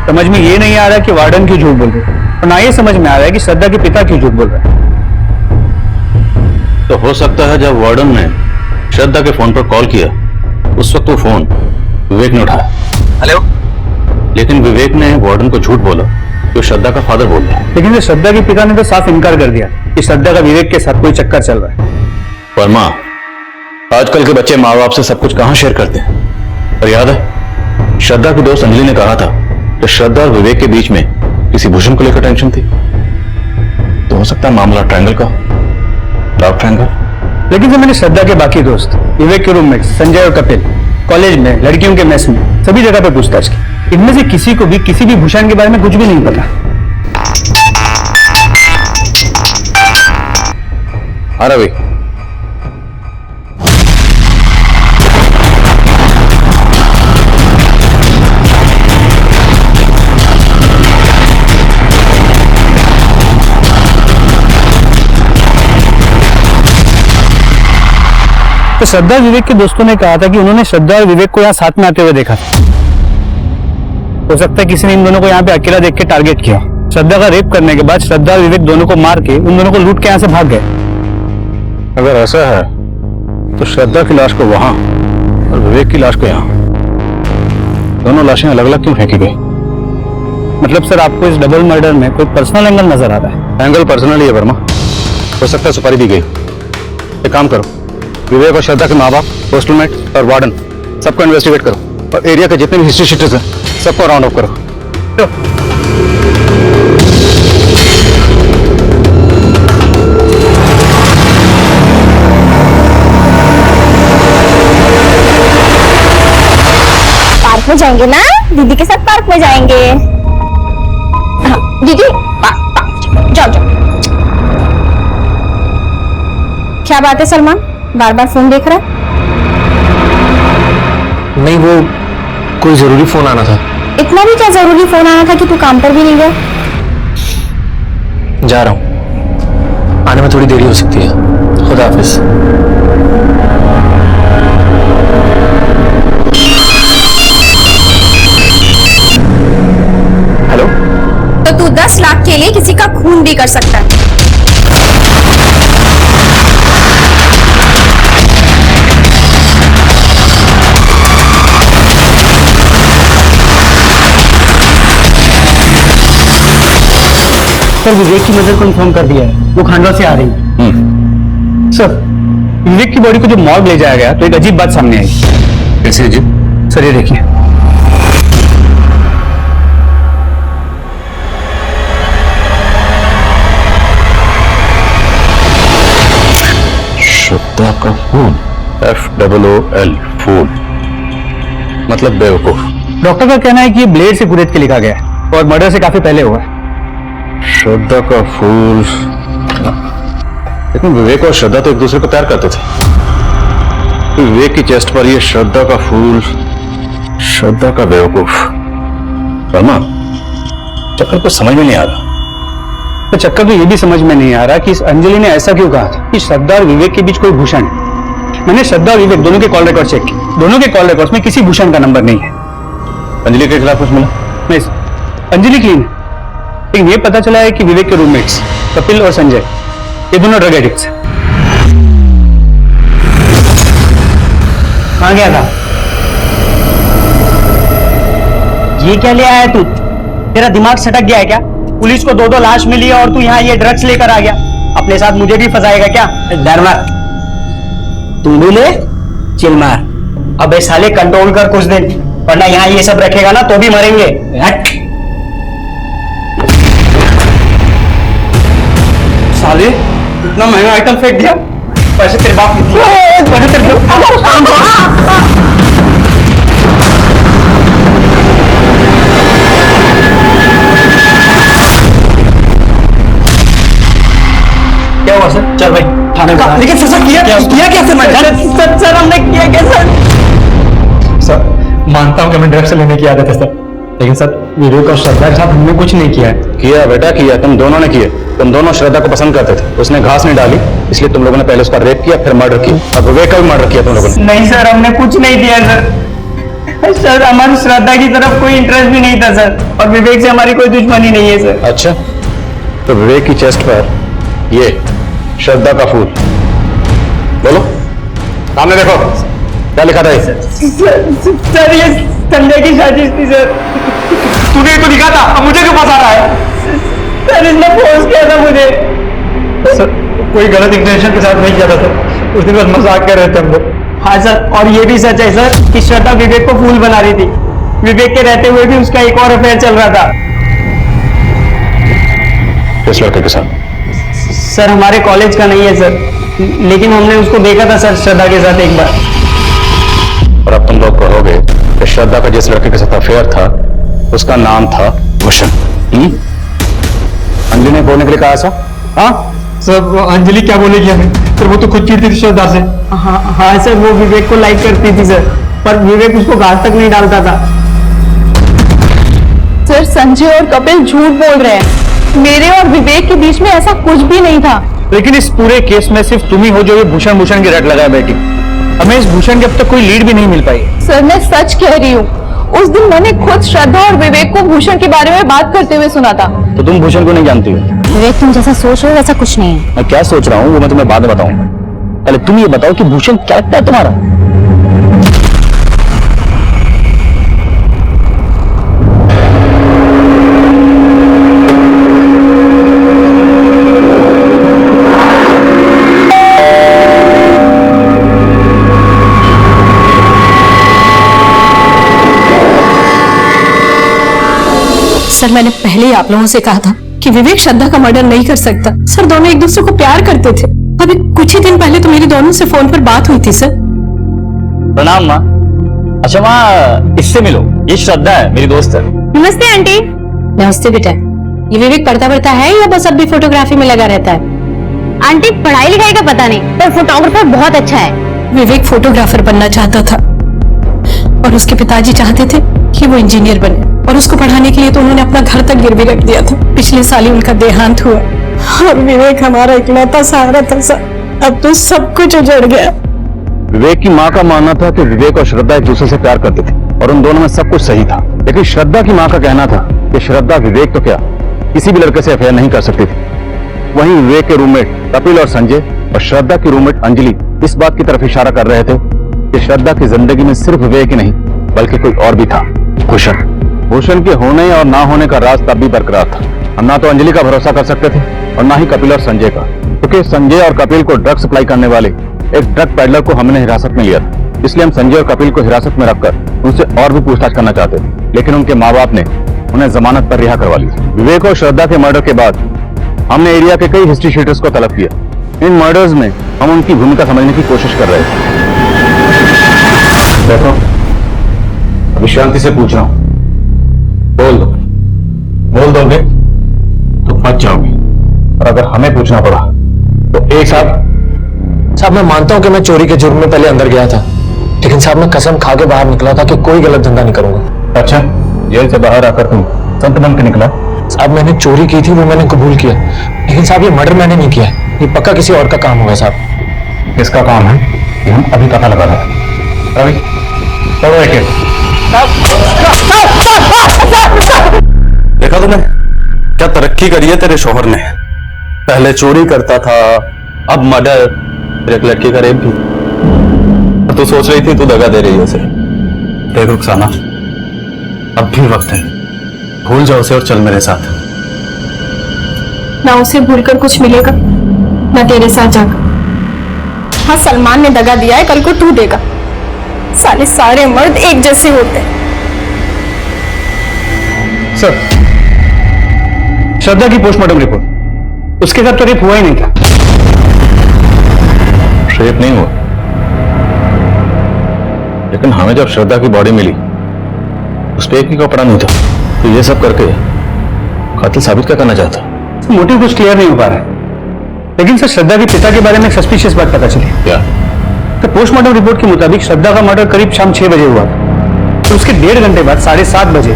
समझ में ये नहीं आ रहा कि वार्डन क्यों झूठ बोल रही है, और ना ये समझ में आ रहा है कि श्रद्धा के पिता क्यों झूठ बोल रहे हैं। तो हो सकता है जब वार्डन ने श्रद्धा के फोन पर कॉल किया उस वक्त वो फोन विवेक ने उठाया। हेलो। लेकिन विवेक ने वार्डन को झूठ बोला कि श्रद्धा का फादर बोल रहा है। लेकिन श्रद्धा के पिता ने तो साफ इनकार कर दिया कि श्रद्धा का विवेक के साथ कोई चक्कर चल रहा है। वर्मा, आजकल के बच्चे माँ बाप से सब कुछ कहां शेयर करते हैं। और याद है, श्रद्धा की दोस्त अंजलि ने कहा था कि श्रद्धा और विवेक के बीच में किसी भूषण को लेकर टेंशन थी। तो हो सकता है मामला ट्रायंगल का, लव ट्रायंगल। लेकिन जब मैंने श्रद्धा के बाकी दोस्त, विवेक के रूममेट संजय और कपिल, कॉलेज में, लड़कियों के मेस में, सभी जगह पे पूछताछ की, इनमें से किसी को भी किसी भी भूषण के बारे में कुछ भी नहीं पता। हाँ रवि, तो श्रद्धा विवेक के दोस्तों ने कहा था कि उन्होंने श्रद्धा और विवेक को यहाँ साथ में आते हुए देखा था। हो सकता है किसी ने इन दोनों को यहाँ पे अकेला देख के टारगेट किया। श्रद्धा का रेप करने के बाद श्रद्धा और विवेक दोनों को मार के उन दोनों को लूट के यहाँ से भाग गए। अगर ऐसा है तो श्रद्धा की लाश को वहां और विवेक की लाश को यहाँ, दोनों लाशें अलग अलग क्यों फेंकी गई? मतलब सर, आपको इस डबल मर्डर में कोई पर्सनल एंगल नजर आ रहा है? एंगल पर्सनल ही है वर्मा। हो सकता है सुपारी दी गई। एक काम करो, विवेक और श्रद्धा के माँ बाप, हॉस्टलमेट और वार्डन सबको इन्वेस्टिगेट करो और एरिया के जितने भी हिस्ट्री शीटर्स हैं सबको राउंड अप करो। पार्क में जाएंगे ना? दीदी के साथ पार्क में जाएंगे। हाँ, दीदी जाओ जाओ। क्या बात है सलमान, बार बार फोन देख रहा है? नहीं, वो कोई जरूरी फोन आना था। इतना भी क्या जरूरी फोन आना था कि तू काम पर भी नहीं गया? जा रहा हूं, आने में थोड़ी देरी हो सकती है। खुदा हाफिज। हेलो। तो तू 10 लाख के लिए किसी का खून भी कर सकता है। सर, विवेक की मदर को इन्फॉर्म कर दिया है, वो खांडवा से आ रही है। सर, विवेक की बॉडी को जो मॉर्ग ले जाया गया तो एक अजीब बात सामने आई। कैसे अजीब? सर ये देखिए। श्रद्धा का खून, FOOL, फूल मतलब बेवकूफ। डॉक्टर का कहना है कि ये ब्लेड से कुरेद के लिखा गया है और मर्डर से काफी पहले हुआ है। श्रद्धा का फूल। लेकिन विवेक और श्रद्धा तो एक दूसरे को प्यार करते थे। विवेक की चेस्ट पर ये श्रद्धा का फूल, श्रद्धा का बेवकूफ। वर्मा, चक्कर तो समझ में नहीं आ रहा। तो चक्कर तो ये भी समझ में नहीं आ रहा कि इस अंजलि ने ऐसा क्यों कहा था कि श्रद्धा और विवेक के बीच कोई भूषण है। मैंने श्रद्धा और विवेक दोनों के कॉल रिकॉर्ड चेक किए, दोनों के कॉल रिकॉर्ड में किसी भूषण का नंबर नहीं है। अंजलि के खिलाफ कुछ मिला? नहीं, अंजलि क्लीन है। लेकिन ये पता चला है कि विवेक के रूममेट्स कपिल और संजय, ये दोनों ड्रग एडिक्ट्स हैं। कहाँ गया था? ये क्या ले आया तू? तेरा दिमाग सटक गया है क्या? पुलिस को 2-2 लाश मिली है और तू यहाँ ये ड्रग्स लेकर आ गया। अपने साथ मुझे भी फंसाएगा क्या? डर मत, तुम भी ले चिल मार। अबे साले कंट्रोल कर कुछ दिन, वरना यहाँ ये सब रखेगा ना तो भी मरेंगे। हट साले, इतना महंगा आइटम फेंक दिया, पैसे तेरे बाप ने दिए, पैसे तेरे क्या हुआ सर? चल भाई थाने में। लेकिन सर किया क्या सर? सर हमने किया क्या सर? मानता हूँ कि हमें ड्रग्स लेने की आदत है सर, लेकिन सर विवेक और श्रद्धा के साथ हमने कुछ नहीं किया है। किया बेटा किया, तुम दोनों ने किए। तुम दोनों श्रद्धा को पसंद करते थे, उसने घास नहीं डाली, इसलिए तुम लोगों ने पहले उसका रेप किया, फिर मर्डर किया। अब विवेक का भी मर्डर किया तुम लोगों ने। नहीं सर, हमने कुछ नहीं किया सर। सर हमारी श्रद्धा की तरफ कोई इंटरेस्ट भी नहीं था सर, और विवेक से हमारी कोई दुश्मनी नहीं है सर। अच्छा, तो विवेक की चेस्ट पर ये श्रद्धा का फूल, बोलो सामने देखो, क्या लिखा था ये? सर ये संजय की साजिश थी सर। तूने तो लिखा था, अब मुझे क्यों फंसा रहा है? सर इसने फोर्स किया था मुझे। सर कोई गलत इंटेंशन के साथ नहीं किया था सर, उस दिन बस मजाक कर रहे थे हम लोग। हाँ सर, और ये भी सच है सर कि श्रद्धा विवेक को फूल बना रही थी। विवेक के रहते हुए भी उसका एक और अफेयर चल रहा था। किस लड़के के साथ? सर हमारे कॉलेज का नहीं है सर, लेकिन हमने उसको देखा था सर श्रद्धा के साथ एक बार। और अब तुम लोग कहोगे कि श्रद्धा का जिस लड़के के साथ अफेयर था उसका नाम था भूषण। अंजलि ने बोलने के लिए कहा ऐसा? हाँ सर, अंजलि क्या बोलेगी हमें? सर वो तो खुद चिढ़ती थी श्रद्धा से। हाँ सर, वो विवेक को लाइक करती थी सर, पर विवेक उसको घास तक नहीं डालता था। सर संजय और कपिल झूठ बोल रहे हैं, मेरे और विवेक के बीच में ऐसा कुछ भी नहीं था। लेकिन इस पूरे केस में सिर्फ तुम ही हो जो ये भूषण की रट लगाए बैठी। हमें इस भूषण की अब तक कोई लीड भी नहीं मिल पाई। सर मैं सच कह रही हूँ, उस दिन मैंने खुद श्रद्धा और विवेक को भूषण के बारे में बात करते हुए सुना था। तो तुम भूषण को नहीं जानती हो? विवेक तुम जैसा सोच रहे हो वैसा कुछ नहीं है। मैं क्या सोच रहा हूँ वो मैं तुम्हें बाद में बताऊंगा, पहले तुम ये बताओ कि भूषण क्या लगता है तुम्हारा? सर मैंने पहले ही आप लोगों से कहा था कि विवेक श्रद्धा का मर्डर नहीं कर सकता। सर दोनों एक दूसरे को प्यार करते थे। अभी कुछ ही दिन पहले तो मेरी दोनों से फोन पर बात हुई थी सर। प्रणाम माँ। अच्छा माँ, इससे मिलो, ये श्रद्धा है, मेरी दोस्त है। नमस्ते आंटी। नमस्ते बेटा। ये विवेक पढ़ता है या बस अब भी फोटोग्राफी में लगा रहता है? आंटी पढ़ाई लिखाई का पता नहीं, पर फोटोग्राफर बहुत अच्छा है। विवेक फोटोग्राफर बनना चाहता था और उसके पिताजी चाहते थे कि वो इंजीनियर बने, और उसको पढ़ाने के लिए तो उन्होंने अपना घर तक गिरवी रख दिया था। पिछले साल ही उनका देहांत हुआ और विवेक हमारा इकलौता सहारा था सर। अब तो सब कुछ उजड़ गया। विवेक की माँ का मानना था कि विवेक और श्रद्धा एक दूसरे से प्यार करते थे और उन दोनों में सब कुछ सही था, लेकिन श्रद्धा की माँ का कहना था कि श्रद्धा विवेक तो क्या किसी भी लड़के से अफेयर नहीं कर सकती थी। वहीं विवेक के रूममेट कपिल और संजय और श्रद्धा की रूममेट अंजलि इस बात की तरफ इशारा कर रहे थे कि श्रद्धा की जिंदगी में सिर्फ विवेक ही नहीं बल्कि कोई और भी था, भूषण। भूषण के होने और ना होने का राज तब भी बरकरार था। हम ना तो अंजलि का भरोसा कर सकते थे और ना ही कपिल और संजय का, क्योंकि संजय और कपिल को ड्रग सप्लाई करने वाले एक ड्रग पैडलर को हमने हिरासत में लिया था। इसलिए हम संजय और कपिल को हिरासत में रखकर उनसे और भी पूछताछ करना चाहते थे, लेकिन उनके माँ बाप ने उन्हें जमानत पर रिहा करवा लिया। विवेक और श्रद्धा के मर्डर के बाद हमने एरिया के कई हिस्ट्री शीटर्स को तलब किया। इन मर्डर्स में हम उनकी भूमिका समझने की कोशिश कर रहे थे। देखो, अभी शांति से पूछ रहा हूं, बोल दोगे तो बच जाओगे, और अगर हमें पूछना पड़ा तो एक साहब मैं मानता हूं कि मैं चोरी के जुर्म में पहले अंदर गया था, लेकिन साहब मैं कसम खा के बाहर निकला था कि कोई गलत धंधा नहीं करूंगा। अच्छा, जेल से बाहर आकर तुम संत बन के निकला? साहब मैंने चोरी की थी, वो मैंने कबूल किया, लेकिन साहब ये मर्डर मैंने नहीं किया, ये पक्का किसी और का काम होगा साहब। किसका काम है ये हम अभी पता लगा रहे हैं। रवि, पढ़ो एक देखा तुमने क्या तरक्की करी है तेरे शोहर ने? पहले चोरी करता था, अब मर्डर, फिर एक लड़की का रेप भी। और तू सोच रही थी तू दगा दे रही है उसे। देख रुखसाना, अब भी वक्त है, भूल जाओ उसे और चल मेरे साथ। ना उसे भूलकर कुछ मिलेगा मैं तेरे साथ जाकर। हाँ, सलमान ने दगा दिया है, कल को तू देगा। साले सारे मर्द एक जैसे होते हैं। सर, श्रद्धा की पोस्टमार्टम रिपोर्ट, उसके साथ तो रेप हुआ ही नहीं था। रेप नहीं हुआ, लेकिन हमें जब श्रद्धा की बॉडी मिली उस पर एक भी कपड़ा नहीं था, तो ये सब करके कातिल साबित क्या करना चाहता? मोटिव कुछ क्लियर नहीं हो पा रहा है, लेकिन सर श्रद्धा के पिता के बारे में एक सस्पिशियस बात पता चली। क्या? तो पोस्टमार्टम रिपोर्ट के मुताबिक श्रद्धा का मर्डर करीब शाम 6 बजे हुआ, तो उसके 1.5 घंटे बाद 7:30 बजे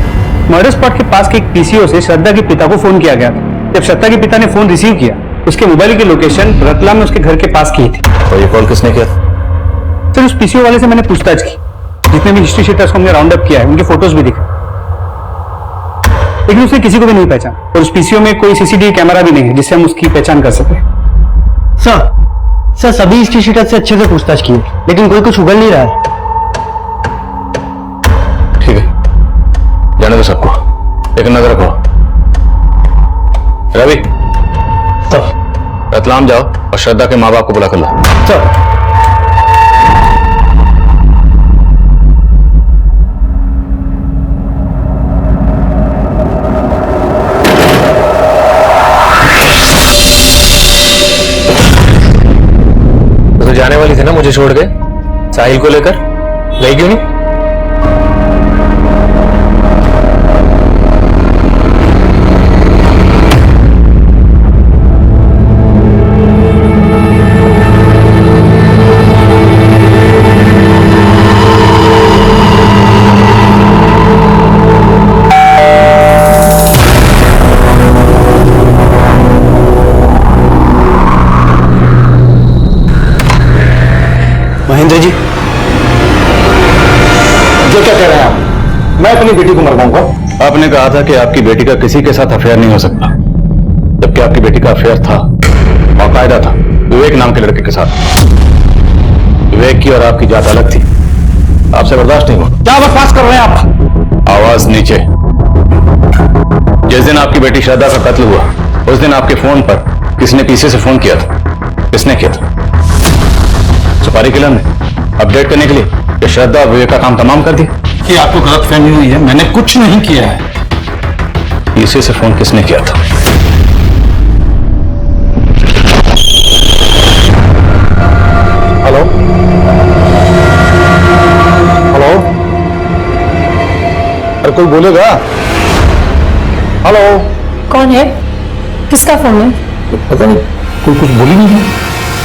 मर्डर स्पॉट के पास के एक पीसीओ से श्रद्धा के पिता को फोन किया गया था। जब श्रद्धा के पिता ने फोन रिसीव किया, उसके मोबाइल की लोकेशन रतलाम में उसके घर के पास की थी। और ये कॉल किसने किया? सर, उस पीसीओ वाले से मैंने पूछताछ की, जितने भी हिस्ट्री शीटर्स को हमने राउंड अप किया है उनके फोटोज भी दिखे, लेकिन उसने किसी को भी नहीं पहचाना। और उस पीसीओ में कोई सीसीटीवी कैमरा भी नहीं है जिससे हम उसकी पहचान कर सके। सर सभी हिस्ट्री शीटर से अच्छे से पूछताछ की, लेकिन कोई कुछ उगल नहीं रहा है। ठीक है, जाने दो सबको, लेकिन नजर रखो। रवि, रतलाम जाओ और श्रद्धा के माँ बाप को बुला कर लो। सर, तो जाने वाली थी ना मुझे छोड़ के साहिल को लेकर, गई क्यों नहीं? महेंद्र जी, जो क्या कह रहे हैं आप? मैं अपनी बेटी को मरवाऊंगा? आपने कहा था कि आपकी बेटी का किसी के साथ अफेयर नहीं हो सकता, जबकि आपकी बेटी का अफेयर था, बाकायदा था, विवेक नाम के लड़के के साथ। विवेक की और आपकी जात अलग थी, आपसे बर्दाश्त नहीं हुआ। क्या बकवास कर रहे हैं आप? आवाज नीचे। जिस दिन आपकी बेटी श्रद्धा का कत्ल हुआ, उस दिन आपके फोन पर किसने पीछे से फोन किया था? किसने किया था? सुपारी किलर ने, अपडेट करने के लिए कि श्रद्धा और विवेक का काम तमाम कर दिया। कि आपको गलतफहमी हुई है, मैंने कुछ नहीं किया है। पीछे से फोन किसने किया था? हेलो हेलो, अरे कोई बोलेगा? हेलो, कौन है? किसका फोन है? पता नहीं, कोई कुछ बोली नहीं है।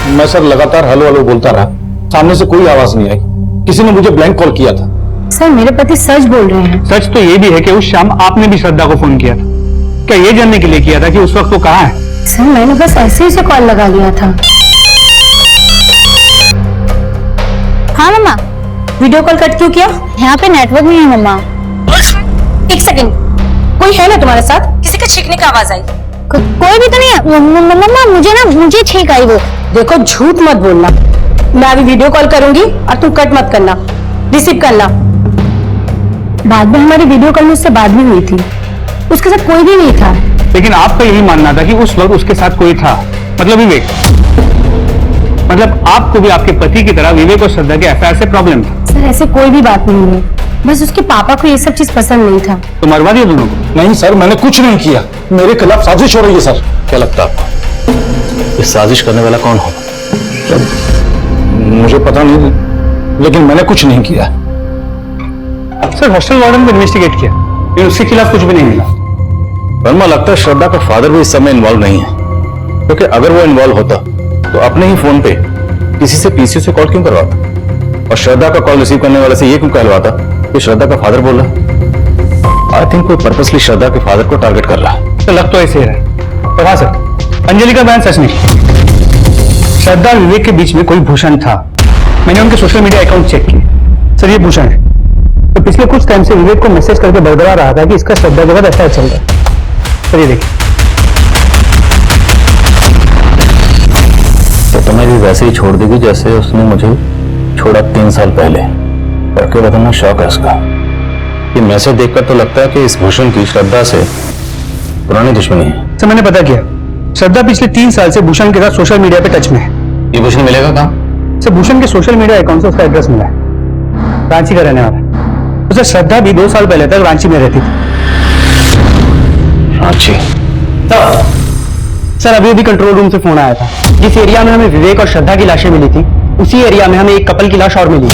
मैं सर लगातार हेलो हेलो बोलता रहा, सामने से कोई आवाज नहीं आई। किसी ने मुझे ब्लैंक कॉल किया था। सर, मेरे पति सच बोल रहे हैं। सच तो ये भी है कि उस शाम आपने भी श्रद्धा को फोन किया था। क्या ये जानने के लिए किया था कि उस वक्त वो कहाँ है? सर, मैंने बस ऐसे ही से कॉल लगा लिया था। हाँ मम्मा, वीडियो कॉल कट क्यों किया? यहाँ पे नेटवर्क नहीं है मम्मा। एक सेकंड, कोई है ना तुम्हारे साथ? किसी का छींकने की आवाज आई। कोई भी तो नहीं है मम्मा, मुझे छींक आई वो। देखो, झूठ मत बोलना। मैं अभी वीडियो कॉल करूंगी और तुम कट मत करना, रिसीव करना। बाद में हमारी वीडियो कॉल में उससे बात भी हुई थी, उसके साथ कोई भी नहीं था। लेकिन आपका यही मानना था कि उस वक्त उसके साथ कोई था, मतलब विवेक। मतलब आपको भी आपके पति की तरह विवेक और श्रद्धा के अफेयर से प्रॉब्लम था। सर, ऐसे कोई भी बात नहीं है, बस उसके पापा को ये सब चीज पसंद नहीं था। तो मरवा दिया दोनों को? नहीं सर, मैंने कुछ नहीं किया। मेरे खिलाफ साजिश हो रही है सर। क्या लगता है आपको इस साजिश करने वाला कौन होगा? मुझे पता नहीं, लेकिन मैंने कुछ नहीं किया। सर, हॉस्टल वार्डन को इन्वेस्टिगेट किया, लेकिन उसके खिलाफ कुछ भी नहीं मिला। वर्मा, लगता है श्रद्धा का फादर भी इस समय इन्वॉल्व नहीं है, क्योंकि अगर वो इन्वॉल्व होता तो अपने ही फोन पे किसी से पीसीओ से कॉल क्यों करवाता, और श्रद्धा का कॉल रिसीव करने वाले से ये क्यों कहलवाता कि श्रद्धा का फादर बोल रहा? आई थिंक कोई पर्पसली श्रद्धा के फादर को टारगेट कर रहा है। तो लग तो ऐसे ही रहा है। और हाँ सर, अंजलि का बयान सच नहीं। श्रद्धा और विवेक के बीच में कोई भूषण था। मैंने उनके सोशल मीडिया अकाउंट चेक किए। सर, ये भूषण है। तो पिछले कुछ टाइम से विवेक को मैसेज करके बरकरार रहा था कि इसका श्रद्धा के बाद अफेयर चल रहा है। सर, ये देखिए। तो तुम्हें भी वैसे ही छोड़ देगी जैसे उसने मुझे छोड़ा 3 साल पहले। करके बताना शौक है उसका। ये मैसेज देखकर तो लगता है कि इस भूषण की श्रद्धा से पुरानी दुश्मनी है। सर, मैंने पता किया, श्रद्धा पिछले 3 साल से भूषण के साथ सोशल मीडिया पे टच में है। ये भूषण मिलेगा कहाँ? सर भूषण के सोशल मीडिया अकाउंट से उसका एड्रेस मिला है, रांची का रहने वाला है। तो सर श्रद्धा भी 2 साल पहले तक रांची में रहती थी। रांची? सर अभी अभी कंट्रोल रूम से फोन आया था। जिस एरिया में हमें विवेक और श्रद्धा की लाशें मिली थी, उसी एरिया में हमें एक कपल की लाश और मिली।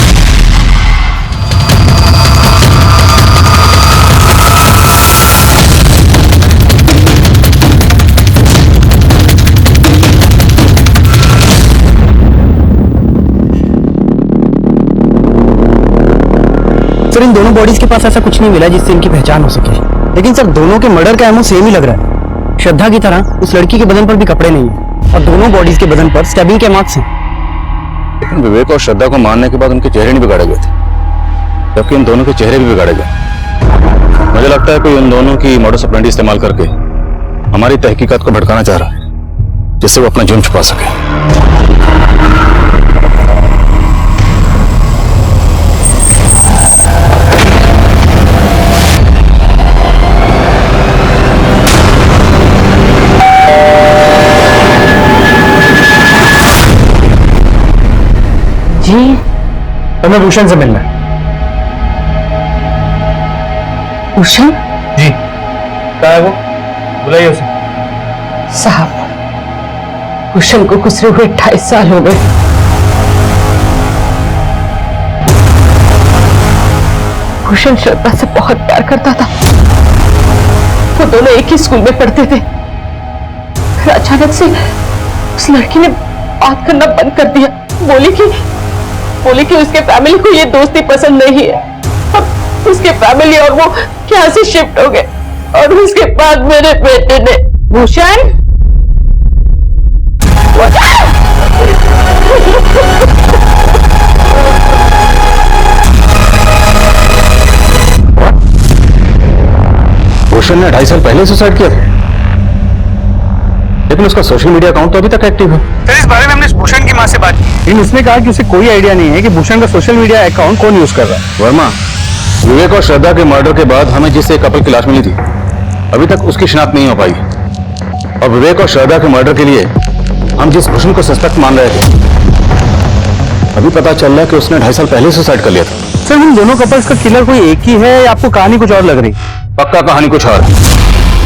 सर इन दोनों बॉडीज के पास ऐसा कुछ नहीं मिला जिससे इनकी पहचान हो सके, लेकिन सर दोनों के मर्डर का एमओ सेम ही लग रहा है। श्रद्धा की तरह उस लड़की के बदन पर भी कपड़े नहीं है और दोनों बॉडीज के बदन पर स्टैबिंग के मार्क्स हैं। लेकिन विवेक और श्रद्धा को मारने के बाद उनके चेहरे नहीं बिगाड़े गए थे, जबकि इन दोनों के चेहरे भी बिगाड़े गए। मुझे लगता है कोई इन दोनों की मॉडस ऑपरेंडी इस्तेमाल करके हमारी तहकीकात को भटकाना चाह रहा है, जिससे वो अपना जुर्म छुपा सके। जी हमें भूषण से मिलना है। भूषण? जी कहाँ है वो? बुलाइए उसे। साहब भूषण को गुजरे हुए 28 साल हो गए। भूषण श्रद्धा से बहुत प्यार करता था। वो दोनों एक ही स्कूल में पढ़ते थे। फिर अचानक से उस लड़की ने बात करना बंद कर दिया। बोली कि उसके फैमिली को ये दोस्ती पसंद नहीं है। अब उसके फैमिली और वो यहाँ से शिफ्ट हो गए और उसके बाद मेरे बेटे ने भूषण भूषण ने 2.5 साल पहले सुसाइड किया था, लेकिन उसका सोशल मीडिया अकाउंट तो अभी तक एक्टिव है। सर इस बारे में हमने भूषण की मां से बात की, लेकिन उसने कहा कि उसे कोई आइडिया नहीं है कि भूषण का सोशल मीडिया अकाउंट कौन यूज कर रहा है। वर्मा, विवेक और श्रद्धा के मर्डर के बाद हमें जिससे कपल की लाश मिली थी, अभी तक उसकी शिनाख्त नहीं हो पाई। और विवेक और श्रद्धा के मर्डर के लिए हम जिस भूषण को सस्पेक्ट मान रहे थे, अभी पता चल रहा है कि उसने 2.5 साल पहले सुसाइड कर लिया था। सर उन दोनों कपल्स का किलर कोई एक ही है या आपको कहानी कुछ और लग रही? पक्का कहानी कुछ और।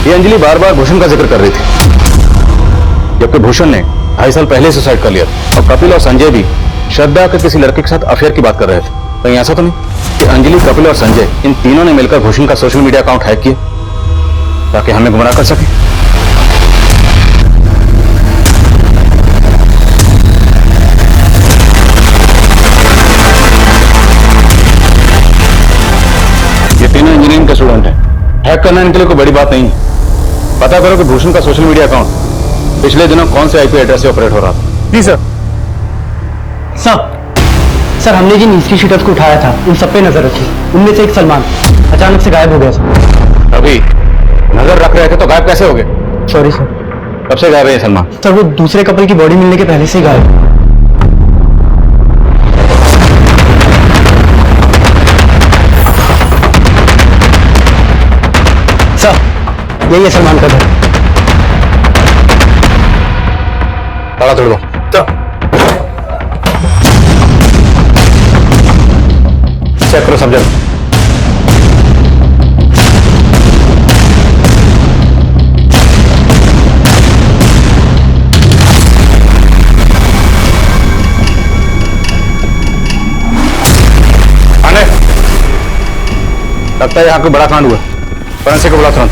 ये अंजलि बार बार भूषण का जिक्र कर रही थी, जबकि भूषण ने 2.5 साल पहले सुसाइड कर लिया था। और कपिल और संजय भी श्रद्धा के किसी लड़के के साथ अफेयर की बात कर रहे थे। कहीं ऐसा तो नहीं कि अंजलि, कपिल और संजय इन तीनों ने मिलकर भूषण का सोशल मीडिया अकाउंट हैक किया ताकि हमें गुमराह कर सके? ये तीनों इंजीनियरिंग के स्टूडेंट हैं। हैक करना इनके लिए कोई बड़ी बात नहीं है। पता करो कि भूषण का सोशल मीडिया अकाउंट पिछले दिनों कौन से आईपी एड्रेस से ऑपरेट हो रहा था। जी सर। सर हमने जिन हिस्ट्री शीटर्स को उठाया था उन सब पे नजर रखी। उनमें से एक सलमान अचानक से गायब हो गया सर। अभी नजर रख रहे थे तो गायब कैसे हो गए? Sorry sir. कब से गायब है सलमान? सर वो दूसरे कपल की बॉडी मिलने के पहले से ही गायब। सर यही है सलमान का घर। ताला तोड़ दो। चेक करो सब जगह। आने लगता है यहाँ कोई बड़ा कांड हुआ। फोरेंसिक को बुला तुरंत।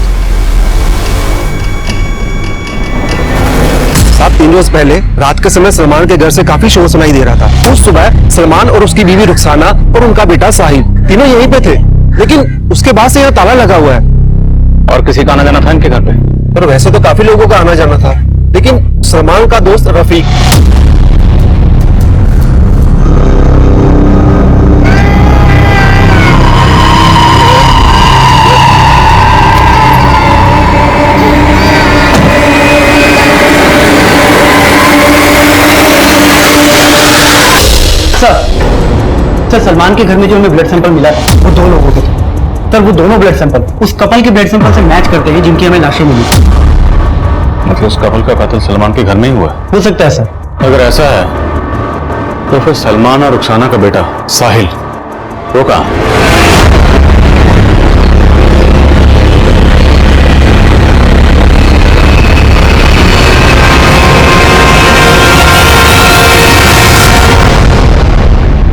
3 रोज पहले रात के समय सलमान के घर से काफी शोर सुनाई दे रहा था। उस सुबह सलमान और उसकी बीवी रुखसाना और उनका बेटा साहिल तीनों यहीं पे थे, लेकिन उसके बाद से यहाँ ताला लगा हुआ है। और किसी का आना जाना था इनके घर पे? पर वैसे तो काफी लोगों का आना जाना था, लेकिन सलमान का दोस्त रफीक सर सलमान के घर में जो हमें ब्लड सैंपल मिला था वो 2 लोगों के थे। सर वो दोनों ब्लड सैंपल उस कपल के ब्लड सैंपल से मैच करते हैं जिनकी हमें लाशें मिली। मतलब उस कपल का कत्ल सलमान के घर में ही हुआ है? हो सकता है सर। अगर ऐसा है तो फिर सलमान और रुखसाना का बेटा साहिल वो कहाँ?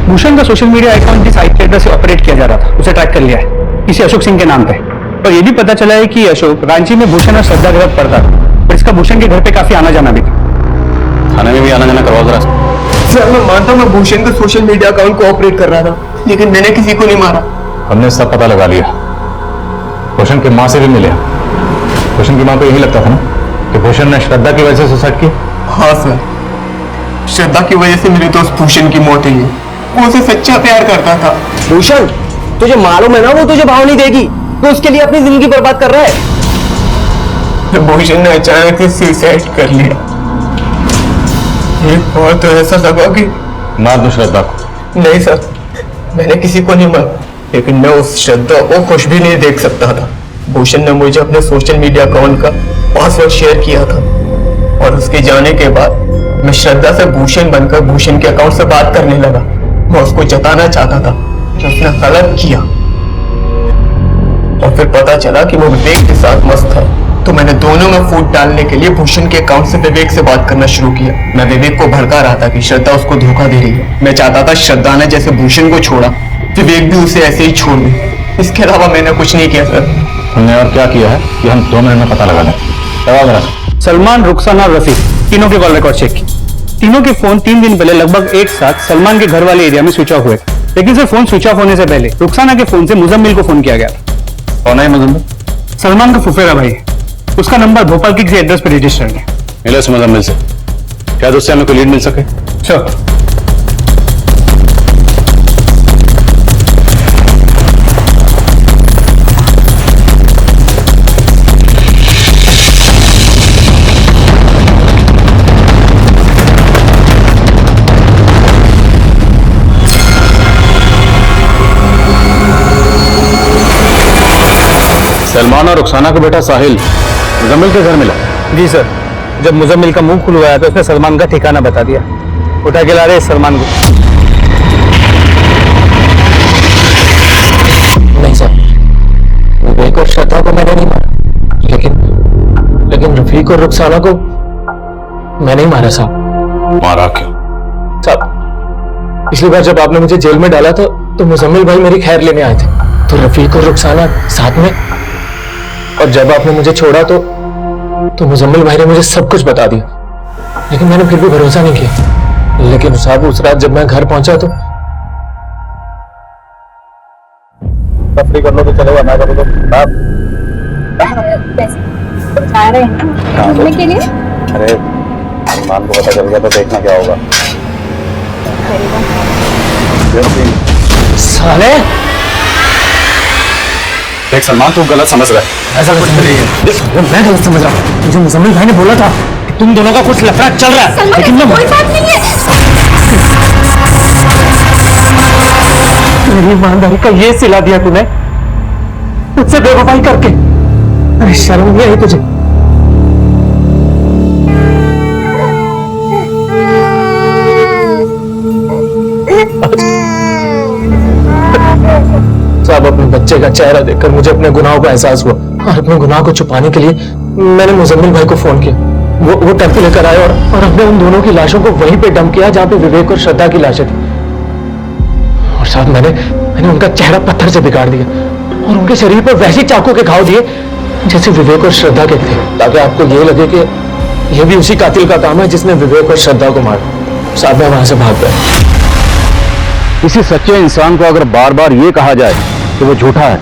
भूषण का सोशल मीडिया अकाउंट जिस आईपी एड्रेस से ऑपरेट किया जा रहा था उसे ट्रैक कर लिया है, किसी अशोक सिंह के नाम पे। और ये भी पता चला है कि अशोक रांची में भूषण और श्रद्धा के साथ पढ़ता था, और इसका भूषण के घर पे काफी आना जाना भी था। थाने में भी आना जाना करवाओ जरा। सर मैं मानता हूँ मैं भूषण के सोशल मीडिया अकाउंट को ऑपरेट कर रहा था, लेकिन मैंने किसी को नहीं मारा। हमने सब पता लगा लिया, भूषण की माँ से भी मिले। भूषण की माँ को यही लगता था ना कि भूषण ने श्रद्धा की वजह से सुसाइड किया। हाँ सर, श्रद्धा की वजह से मेरे दोस्त भूषण की मौत हुई है। वो उसे सच्चा प्यार करता था। भूषण तुझे मालूम है ना वो तुझे भाव नहीं देगी, तो उसके लिए अपनी जिंदगी बर्बाद कर रहा है। भूषण ने अचानक से सुसाइड कर लिया। एक बार तो ऐसा लगा कि मार दो श्रद्धा को। नहीं सर, मैंने किसी को नहीं मारा, लेकिन मैं उस श्रद्धा को कुछ भी नहीं देख सकता था। भूषण ने मुझे अपने सोशल मीडिया अकाउंट का पासवर्ड शेयर किया था, और उसके जाने के बाद मैं श्रद्धा से भूषण बनकर भूषण के अकाउंट से बात करने लगा। मैं उसको जताना चाहता था कि उसने गलत किया, और फिर पता चला कि वो विवेक के साथ मस्त था। तो मैंने दोनों में फूट डालने के लिए भूषण के अकाउंट से विवेक से बात करना शुरू किया। मैं विवेक को भड़का रहा था कि श्रद्धा उसको धोखा दे रही है। मैं चाहता था श्रद्धा ने जैसे भूषण को छोड़ा, विवेक भी उसे ऐसे ही छोड़ दे। इसके अलावा मैंने कुछ नहीं किया सर। हमने और क्या किया है कि हम 2 मिनट में पता लगा दें। सलमान, रुखसाना और रफीक तीनों के कॉल रिकॉर्ड चेक की। तीनों के फोन 3 दिन पहले लगभग एक साथ सलमान के घर वाले एरिया में स्विच ऑफ हुए, लेकिन सिर्फ फोन स्विच ऑफ होने से पहले रुखसाना के फोन से मुजम्मिल को फोन किया गया। कौन है मुजम्मिल? सलमान का फुफेरा भाई, उसका नंबर भोपाल के किसी एड्रेस पर रजिस्टर्ड है। मिले उस मुजम्मिल से, क्या उससे हमें कोई लीड मिल सके? श्योर। सलमान और रुखसाना का बेटा साहिल मुजम्मिल के घर मिला। जी सर, जब मुजम्मिल का मुंह खुलवाया तो उसने सलमान का ठिकाना बता दिया। उठा के ला रहे सलमान को। नहीं सर, विवेक और श्रद्धा को मैंने नहीं मारा, लेकिन रफीक और रुखसाना को मैंने ही मारा साहब। मारा क्यों? साहब, पिछली बार जब आपने मुझे जेल में डाला था तो मुजम्मिल भाई मेरी खैर लेने आए थे, तो रफीक और रुखसाना साथ में, और जब आपने मुझे छोड़ा तो मुजम्मिल भाई ने मुझे सब कुछ बता दिया, लेकिन मैंने फिर भी भरोसा नहीं किया। लेकिन साहब उस रात जब मैं घर पहुंचा तो तफरी कर लो तो चलेगा, ना करो तो जा रहे हैं घूमने के लिए। अरे सलमान को पता चल गया तो देखना क्या होगा। साले देख सलमान, तू गलत समझ रहा है। ऐसा कुछ नहीं है, मैं गलत समझ रहा हूँ। मुझे मुजम्मिल भाई ने बोला था कि तुम दोनों का कुछ लफड़ा चल रहा है, लेकिन मैं कोई बात नहीं है। मेरी ईमानदारी का ये सिला दिया तूने, मुझसे बेवफाई करके। अरे शर्म नहीं आई तुझे? साहब, अपने बच्चे का चेहरा देखकर मुझे अपने गुनाहों का एहसास हुआ, और अपने गुनाह को छुपाने के लिए मैंने मुजम्मिल भाई को फोन किया। वो टेम्पो लेकर आए और हमने उन दोनों की लाशों को वहीं पे डंप किया जहां पे विवेक और श्रद्धा की लाशें थी। और साहब, मैंने उनका चेहरा पत्थर से बिगाड़ दिया और उनके शरीर पर वैसे चाकू के घाव दिए जैसे विवेक और श्रद्धा के थे, ताकि आपको ये लगे कि यह भी उसी कातिल का काम है जिसने विवेक और श्रद्धा को मारा। साहब, मैं वहां से भाग गया। किसी सच्चे इंसान को अगर बार बार ये कहा जाए कि वो झूठा है,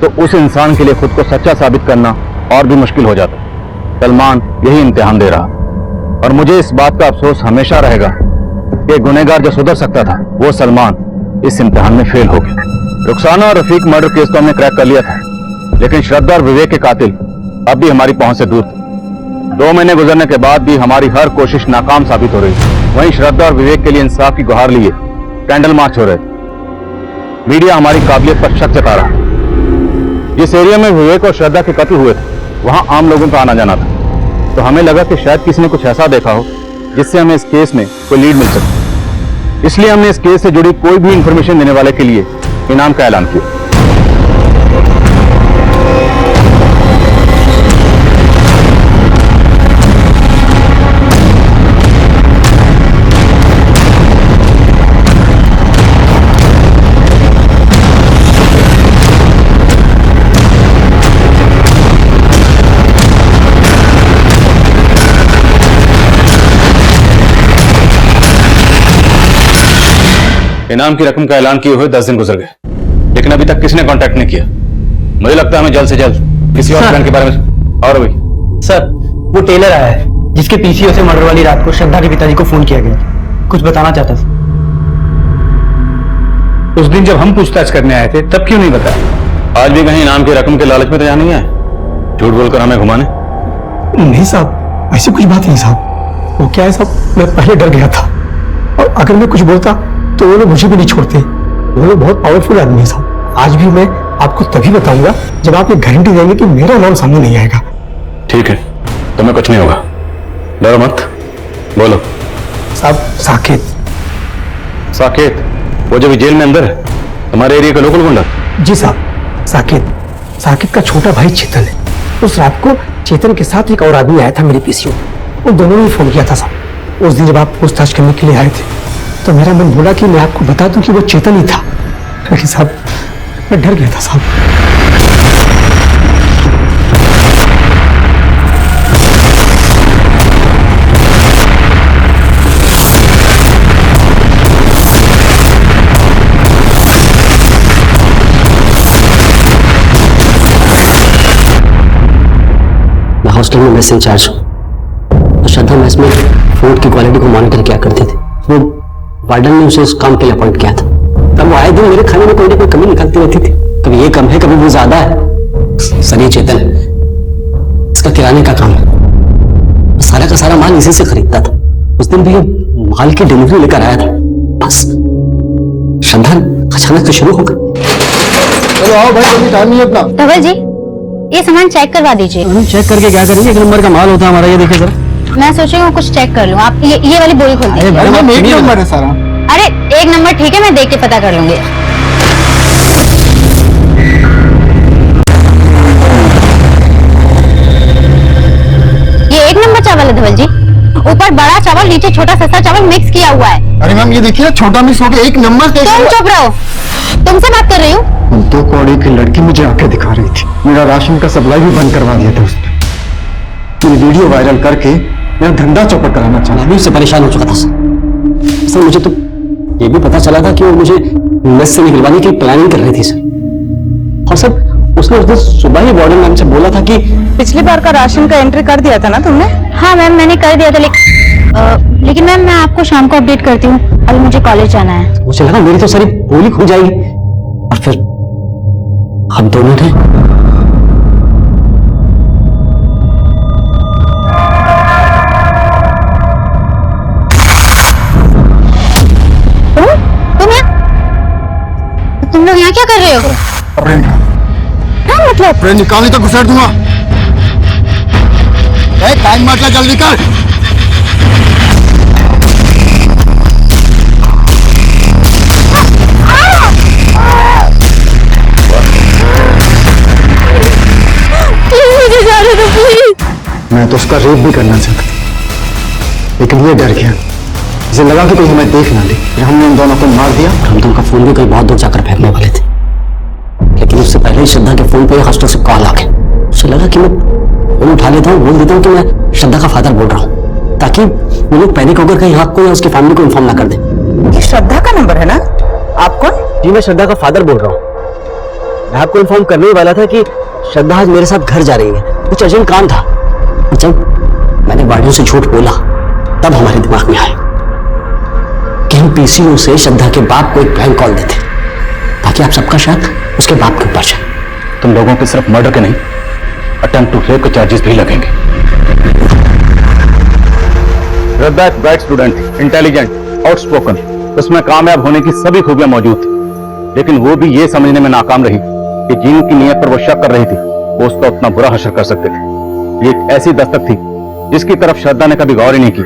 तो उस इंसान के लिए खुद को सच्चा साबित करना और भी मुश्किल हो जाता है। सलमान यही इम्तिहान दे रहा, और मुझे इस बात का अफसोस हमेशा रहेगा कि गुनहगार जो सुधर सकता था वो सलमान इस इम्तिहान में फेल हो गया। रुखसाना और रफीक मर्डर केस तो हमने क्रैक कर लिया था, लेकिन श्रद्धा और विवेक के कातिल अब भी हमारी पहुंच से दूर थे। 2 महीने गुजरने के बाद भी हमारी हर कोशिश नाकाम साबित हो रही थी। वहीं श्रद्धा और विवेक के लिए इंसाफ की गुहार लिए कैंडल मार्च हो रहे थे। मीडिया हमारी काबिलियत पर शक जता रहा। जिस एरिया में विवेक और श्रद्धा के कत्ल हुए थे, वहां आम लोगों का आना जाना था, तो हमें लगा कि शायद किसी ने कुछ ऐसा देखा हो जिससे हमें इस केस में कोई लीड मिल सके। इसलिए हमने इस केस से जुड़ी कोई भी इंफॉर्मेशन देने वाले के लिए इनाम का ऐलान किया। इनाम की रकम का ऐलान किए हुए 10 दिन गुजर गए, लेकिन अभी तक किसी ने कांटेक्ट नहीं किया। मुझे लगता है हमें जल्द से जल्द किसी और प्लान के बारे में। और भाई सर, वो टेलर आया है जिसके पीसीओ से मर्डर वाली रात को श्रद्धा के पिताजी को फोन किया गया। कुछ बताना चाहता था। उस दिन जब हम पूछताछ करने आए थे तब क्यों नहीं बताया? आज भी कहीं इनाम की रकम के लालच में तो यहाँ नहीं आए झूठ बोलकर हमें घुमाने? नहीं साहब, ऐसी कुछ बात नहीं साहब। वो क्या है साहब, मैं पहले डर गया था और अगर मैं कुछ बोलता तो वो लोग मुझे भी नहीं छोड़ते। वो लोग बहुत पावरफुल आदमी है साहब। आज भी मैं आपको तभी बताऊंगा जब आप ये गारंटी देंगे कि मेरा नाम सामने नहीं आएगा। ठीक है, तुम्हें कुछ नहीं होगा, डरो मत। बोलो। साहब, साकेत। साकेत? वो जो भी जेल में अंदर है, हमारे एरिया का लोकल गुंडा? जी साहब, साकेत। साकेत का छोटा भाई चेतन है। उस रात को चेतन के साथ एक और आदमी आया था मेरे पीसीओ। उन दोनों ने फोन किया था साहब। उस दिन जब आप पूछताछ करने के लिए आए थे तो मेरा मन बोला कि मैं आपको बता दूं कि वो चेतन ही था, लेकिन साहब मैं डर गया था साहब। मैं हॉस्टल में मेस इंचार्ज हूँ। तो श्रद्धा मेस में फूड की क्वालिटी को मॉनिटर किया करती थी। वो वार्डन ने उसे उस काम के लिए अपॉइंट किया था। तब वो आए दिन मेरे खाने में कोई ना कोई कमी निकलती रहती थी। कभी ये कम है, कभी वो ज्यादा है। सर, ये चेतन है, इसका किराने का काम है। सारा का सारा माल इसी से खरीदता था। उस दिन भी माल की डिलीवरी लेकर आया था, बस श्रद्धा अचानक से शुरू हो गई। चलो आओ भाई, अभी टाइम नहीं है अपना। धवल जी, ये सामान चेक करवा दीजिए। चेक करके क्या करेंगे? एक नंबर का माल होता है हमारा, ये देखिए जरा। मैं सोच रही हूँ कुछ चेक कर लूँ। आप ये वाली बोरी खोल दीजिए। एक नंबर है सारा। अरे एक नंबर ठीक है, मैं देख के पता कर लूंगी। ये एक नंबर चावल है धवल जी। ऊपर बड़ा चावल, नीचे छोटा सस्ता चावल मिक्स किया हुआ है। अरे मैम, ये देखिए ना, छोटा मिक्स हो गया, एक नंबर। तुम चुप रहो, तुमसे बात कर रही हूँ। 2 कौड़ी की लड़की मुझे आंखें दिखा रही थी। मेरा राशन का सप्लाई भी बंद करवा दिया था उसने। ये वीडियो वायरल करके मेरा धंधा चौपट कराना चाहा। मैं भी उससे परेशान हो चुका था सर। मुझे तो ये भी पता चला था कि वो मुझे मेस से निकलवाने की प्लानिंग कर रही थी सर। और सर, उसने उस दिन सुबह ही वार्डन मैम से बोला था कि पिछली बार का राशन का एंट्री कर दिया था ना तुमने? हाँ मैम, मैंने कर दिया था, लेकिन मैम मैं आपको शाम को अपडेट करती हूँ। अभी मुझे कॉलेज जाना है। मुझे लगा मेरी तो सारी बोली खो जाएगी, और फिर हम दोनों ने तुम लोग यहाँ क्या कर रहे हो? क्या मतलब? ट्रेन निकाली तो घुसेड़ दूंगा। टाइम मत ले, जल्दी कर। मुझे जाने दो प्लीज। मैं तो उसका रेप भी करना चाहता था, लेकिन ये डर गया। इसे लगा कि कोई हमें देख ना ले। हमने इन दोनों को मार दिया। हम दोनों का फोन भी कहीं बहुत दूर जाकर फेंकने वाले थे, लेकिन उससे पहले ही श्रद्धा के फोन पे हॉस्टल से कॉल आ गया। उसे लगा कि मैं फोन उठा लेता हूँ, बोल देता हूँ कि मैं श्रद्धा का फादर बोल रहा हूँ, ताकि वो लोग पैनिक होकर कहीं आपको या उसकी फैमिली को इन्फॉर्म ना कर दे। श्रद्धा का नंबर है ना? आप कौन? जी, मैं श्रद्धा का फादर बोल रहा हूँ। मैं आपको इन्फॉर्म करने ही वाला था कि श्रद्धा आज मेरे साथ घर जा रही है। कुछ अर्जेंट काम था। जब मैंने वार्डन से झूठ बोला तब हमारे दिमाग में आया कि हम पीसीओ से श्रद्धा के बाप को एक प्रैंक कॉल देते, ताकि आप सबका शक उसके बाप के ऊपर जाए। तुम लोगों के सिर्फ मर्डर के नहीं, अटेम्प्ट टू रेप के चार्जेस भी लगेंगे। श्रद्धा एक ब्राइट स्टूडेंट थी, इंटेलिजेंट, आउटस्पोकन, उसमें कामयाब होने की सभी खूबियां मौजूद थी, लेकिन वो भी ये समझने में नाकाम रही कि जिनकी नीयत पर वो शक कर रही थी वो उसका उतना बुरा हशर कर सकते थे। ये एक ऐसी दस्तक थी जिसकी तरफ श्रद्धा ने कभी गौर ही नहीं की।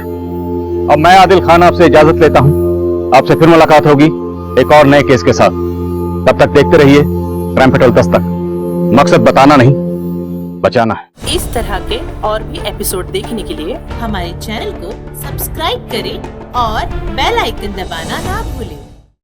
अब मैं आदिल खान आपसे इजाजत लेता हूं। आपसे फिर मुलाकात होगी एक और नए केस के साथ। तब तक देखते रहिए क्राइम पेट्रोल दस्तक। मकसद बताना नहीं, बचाना है। इस तरह के और भी एपिसोड देखने के लिए हमारे चैनल को सब्सक्राइब करें और बेल आइकन दबाना ना भूलें।